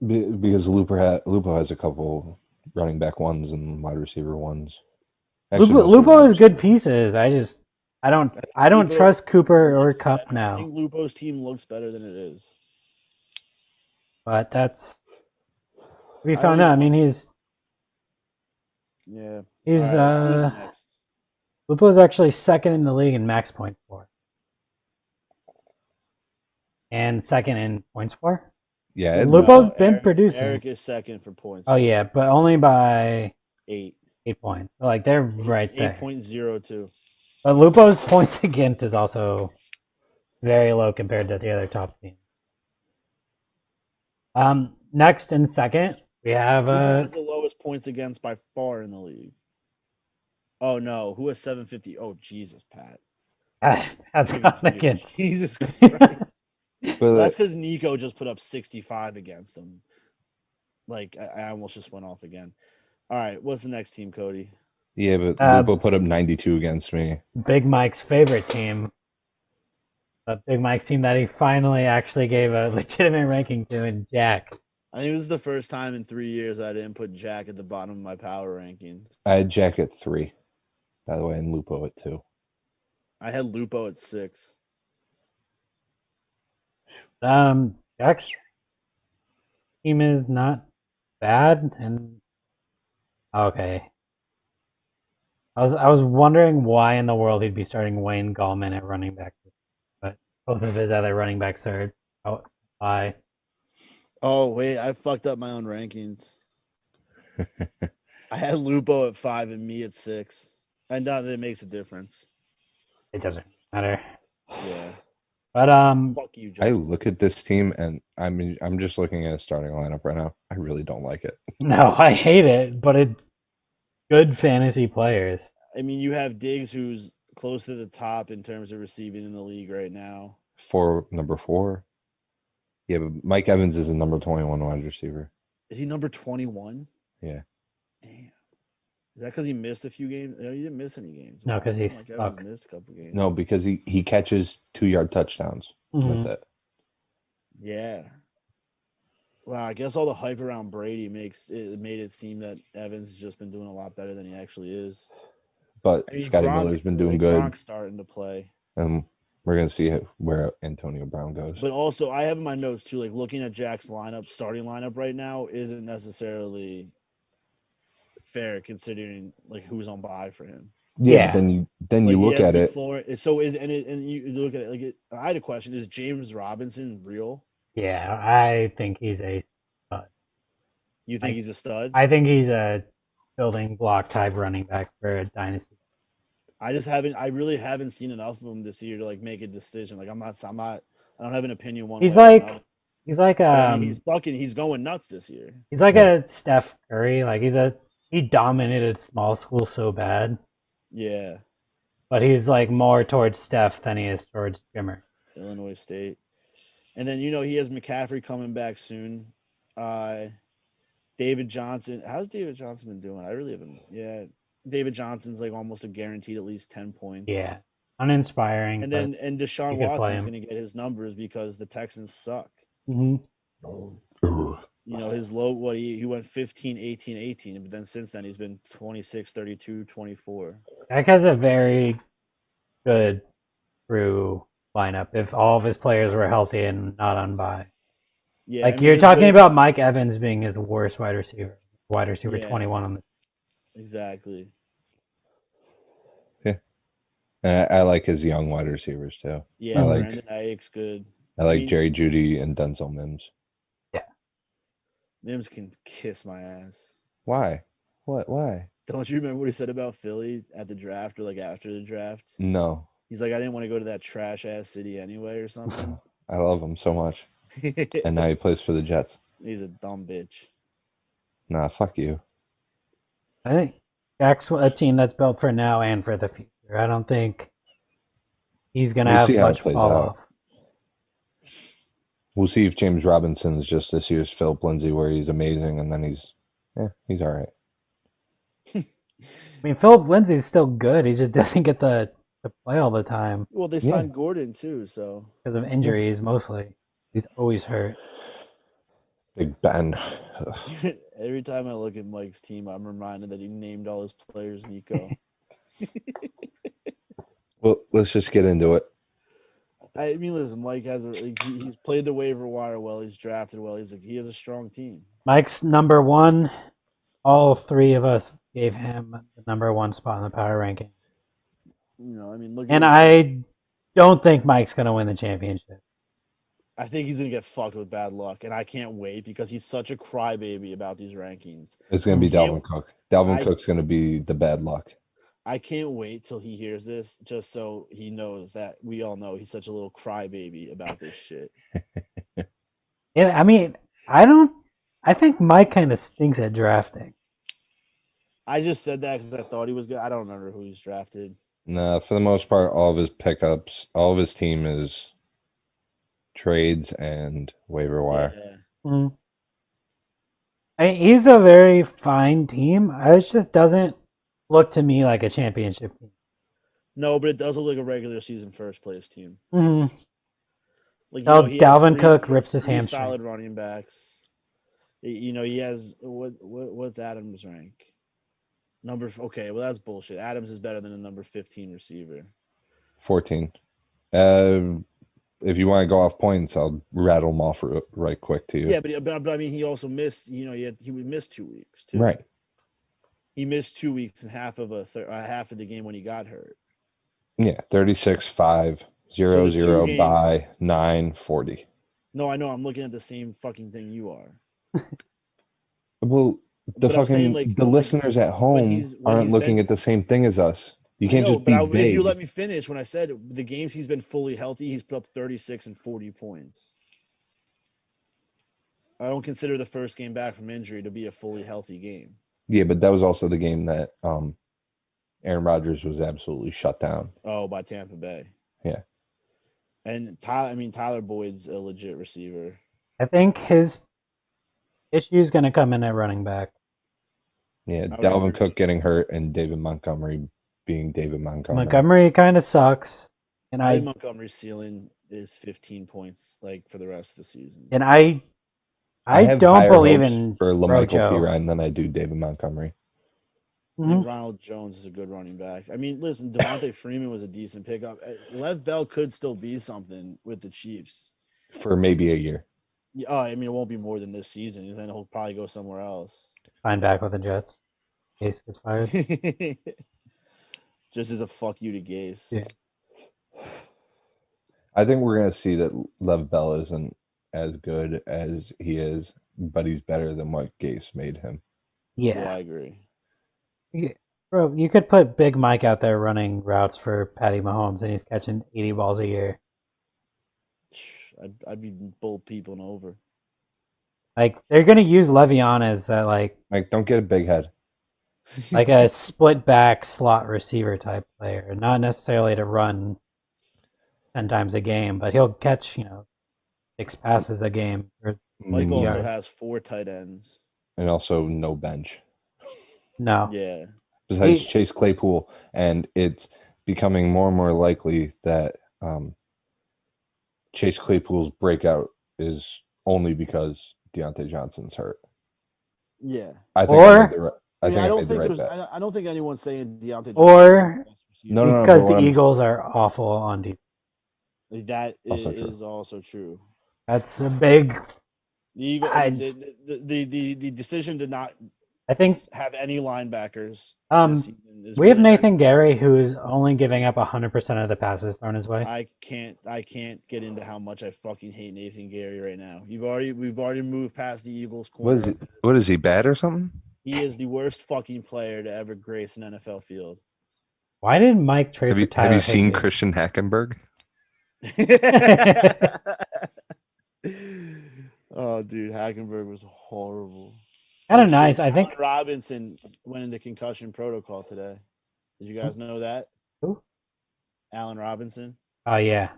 Because Lupo has a couple running back ones and wide receiver ones. Lupo has good pieces. I don't trust Cooper or Cup now. I think Lupo's team looks better than it is. But that's we found out. I mean, he's Lupo's actually second in the league in max points for, and second in points for. Yeah, Lupo's been producing. Eric is second for points. Oh yeah, but only by 8 points. Like, they're right there. 8.02. But Lupo's points against is also very low compared to the other top teams. Next in second, we have Lupo has the lowest points against by far in the league. Oh no, who has 750? Oh Jesus, Pat. That's Give it gone to you. against. Jesus Christ. But That's because Nico just put up 65 against him. Like I almost just went off again. All right, what's the next team, Cody? yeah, but Uh, Lupo put up 92 against me. Big Mike's favorite team. Big Mike's team that he finally actually gave a legitimate ranking to in Jack. I think this is the first time in 3 years I didn't put Jack at the bottom of my power rankings. I had Jack at 3, by the way, and Lupo at 2. I had Lupo at 6. Jack's team is not bad, and okay. I was wondering why in the world he'd be starting Wayne Gallman at running back, but both of his other running backs are by. Oh wait, I fucked up my own rankings. I had Lupo at 5 and me at 6. And not that it makes a difference. It doesn't matter. Yeah. But Fuck you, I Justin. look at this team, and I'm just looking at a starting lineup right now. I really don't like it. no, I hate it, but it's good fantasy players. I mean, you have Diggs, who's close to the top in terms of receiving in the league right now. Number 4. Yeah, but Mike Evans is a number 21 wide receiver. Is he number 21? Yeah. Damn. Is that because he missed a few games? No, he didn't miss any games. No, 'cause he Mike Evans sucked. missed a couple games. No, because he catches 2-yard touchdowns. That's it. Yeah. Wow, I guess all the hype around Brady made it seem that Evans has just been doing a lot better than he actually is. But I mean, Scotty Gronk- Miller's been doing like, good, Gronk's starting to play. and we're gonna see where Antonio Brown goes. But also, I have in my notes too, like looking at Jack's starting lineup right now isn't necessarily fair considering like who's on bye for him. Yeah. But then Like, you he look has at it. McLaurin- So and you look at it like I had a question: is James Robinson real? Yeah, I think he's a stud. You think he's a stud? I think he's a building block type running back for a dynasty. I really haven't seen enough of him this year to like make a decision. Like I don't have an opinion one He's way or like another. he's like But, I mean, he's going nuts this year. he's like a Steph Curry. Like he dominated small school so bad, Yeah, but he's like more towards Steph than he is towards Jimmer. Illinois State. And then he has McCaffrey coming back soon. David Johnson. How's David Johnson been doing? I really haven't. Yeah, David Johnson's like almost a guaranteed at least 10 points. Yeah, uninspiring. And then Deshaun you could play Watson's him. going to get his numbers because the Texans suck. hmm His low he went 15, 18, 18, but then since then he's been 26, 32, 24. Jack has a very good through lineup if all of his players were healthy and not on bye. Yeah, Like I mean, you're his talking waiver- about Mike Evans being his worst wide receiver Yeah. 21 on the. Exactly. And I like his young wide receivers too. Yeah, I like- Brandon Ayuk's good. I like mean- Jerry Jeudy and Denzel Mims. Mims can kiss my ass. Why? What? Why? Don't you remember what he said about Philly at the draft or like after the draft? No, He's like, I didn't want to go to that trash ass city anyway or something. I love him so much, and now he plays for the Jets. He's a dumb bitch. Nah, fuck you. I think Jack's a team that's built for now and for the future. I don't think he's gonna We'll have see how it much plays fall out. off. We'll see if James Robinson is just this year's Philip Lindsay, where he's amazing, and then he's all right. I mean, Philip Lindsay's still good. He just doesn't get the play all the time Well, they Yeah. signed Gordon too, so because of injuries mostly. He's always hurt. Big Ben. Ugh. every time I look at Mike's team, I'm reminded that he named all his players Nico. Well, let's just get into it. I mean, listen, Mike has he's played the waiver wire well. He's drafted well. He has a strong team. Mike's number one. All three of us gave him the number one spot in the power ranking. I mean, look. And at I don't think Mike's going to win the championship. I think he's gonna get fucked with bad luck, and I can't wait because he's such a crybaby about these rankings. It's going to be Can't- Dalvin Cook. Dalvin I- Cook's going to be the bad luck. I can't wait till he hears this, just so he knows that we all know he's such a little crybaby about this shit. And I mean, I think Mike kind of stinks at drafting. I just said that because I thought he was good. I don't remember who he's drafted. Nah, for the most part, all of his pickups, all of his team is trades and waiver wire. Yeah. Mm. He's a very fine team. It just doesn't look to me like a championship team. No, but it does look like a regular season first place team. Mm-hmm. Like Oh, he has Dalvin Cook he has rips his three hamstring. solid running backs. He has what's Adams' rank? Okay, well that's bullshit. Adams is better than a number 15 receiver. 14. If you want to go off points, I'll rattle them off right quick to you. Yeah, but I mean he also missed. He would miss 2 weeks too. Right. He missed 2 weeks and half of half of the game when he got hurt. Yeah, 36, 5, 0, So the 0, 2 games- bye, 9, 40. No, I know. I'm looking at the same fucking thing you are. Well, the But I'm saying, fucking the listeners at when home aren't he's looking been- at the same thing as us. You I can't know, just be but if you vague. let me finish, when I said the games he's been fully healthy, he's put up 36 and 40 points. I don't consider the first game back from injury to be a fully healthy game. Yeah, but that was also the game that Aaron Rodgers was absolutely shut down. Oh, by Tampa Bay. Yeah. And Tyler Boyd's a legit receiver. I think his issue is going to come in at running back. Yeah, I would Dalvin agree. Cook getting hurt and David Montgomery being David Montgomery. Montgomery kind of sucks, and I think I Montgomery's ceiling is 15 points, like for the rest of the season. I have don't higher believe hopes in for LaMichael Rojo. Pirine than I do David Montgomery. I think Mhm. Ronald Jones is a good running back. I mean, listen, Devontae Freeman was a decent pickup. Lev Bell could still be something with the Chiefs. For maybe a year. Yeah, I mean, it won't be more than this season, and then he'll probably go somewhere else. Fine back with the Jets. Case gets fired. Just as a fuck you to Gase. Yeah. I think we're going to see that Lev Bell isn't as good as he is, but he's better than what Gase made him. Yeah, I agree. Bro, you could put Big Mike out there running routes for Patty Mahomes, and he's catching 80 balls a year. I'd be bull people over. Like, they're going to use Le'Veon as that, like Don't get a big head. a split back slot receiver type player. Not necessarily to run 10 times a game, but he'll catch, 6 passes a game. Mike Mm, also yards. has 4 tight ends. And also no bench. No. Yeah. Besides He- Chase Claypool, and it's becoming more and more likely that Chase Claypool's breakout is only because Deontay Johnson's hurt. Yeah. I think Or- I made the right, I think I don't made the think right there's. bet. I don't think anyone's saying Deontay. Or- Johnson is the best receiver. No, because but the what I'm- Eagles are awful on defense. That Also is true. also true. That's a big. The Eagle, I- the decision to not I think have any linebackers. um this season is we have really Nathan hurting. Gary, who is only giving up 100% of the passes thrown his way. I can't get into how much I fucking hate Nathan Gary right now. We've already moved past the Eagles corner. What is he, bad or something? He is the worst fucking player to ever grace an NFL field. Why did Mike trade for Tyler Have you seen Higbee? Christian Hackenberg? Oh, dude, Hackenberg was horrible. Kind Oh, of shit, nice. I think Allen Robinson went into concussion protocol today. Did you guys know that? Who? Allen Robinson. Oh yeah.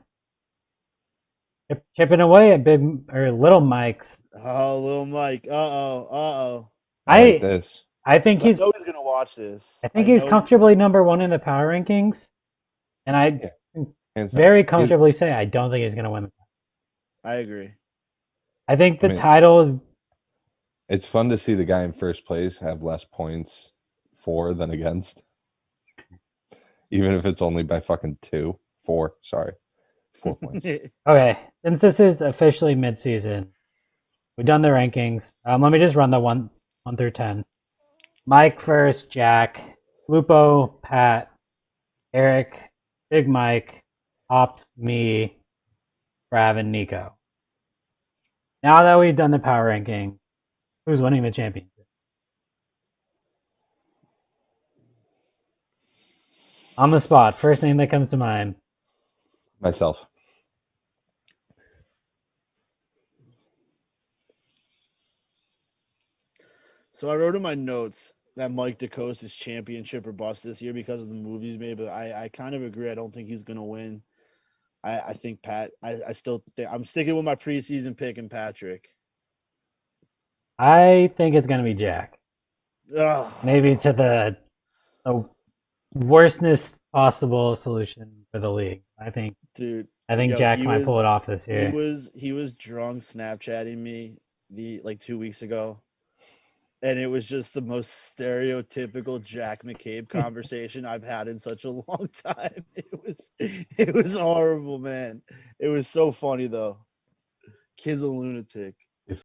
Chipping away at little Mike's. Oh, little Mike. Uh-oh. I like this. I think I he's know he's gonna watch this. I think he's know- comfortably number 1 in the power rankings. And I Hands down. very comfortably say I don't think he's going to win. I agree. I think the I mean- title is It's fun to see the guy in first place have less points for than against. Even if it's only by fucking 4 points. okay. Since this is officially midseason, we've done the rankings. Let me just run the 1 through 10. Mike first, Jack, Lupo, Pat, Eric, Big Mike, Ops, me, Brav, and Nico. Now that we've done the power ranking, who's winning the championship? On the spot, first name that comes to mind. Myself. So I wrote in my notes that Mike DeCosta's championship or bust this year because of the movies made, but I kind of agree. I don't think he's gonna win. I think Pat. I still think I'm sticking with my preseason pick and Patrick. I think it's gonna be Jack. Ugh. Maybe to the worstness possible solution for the league. Dude. I think Yo, Jack might pull it off this year. He was drunk Snapchatting me 2 weeks ago. And it was just the most stereotypical Jack McCabe conversation I've had in such a long time. It was horrible, man. It was so funny though. Kid's a lunatic.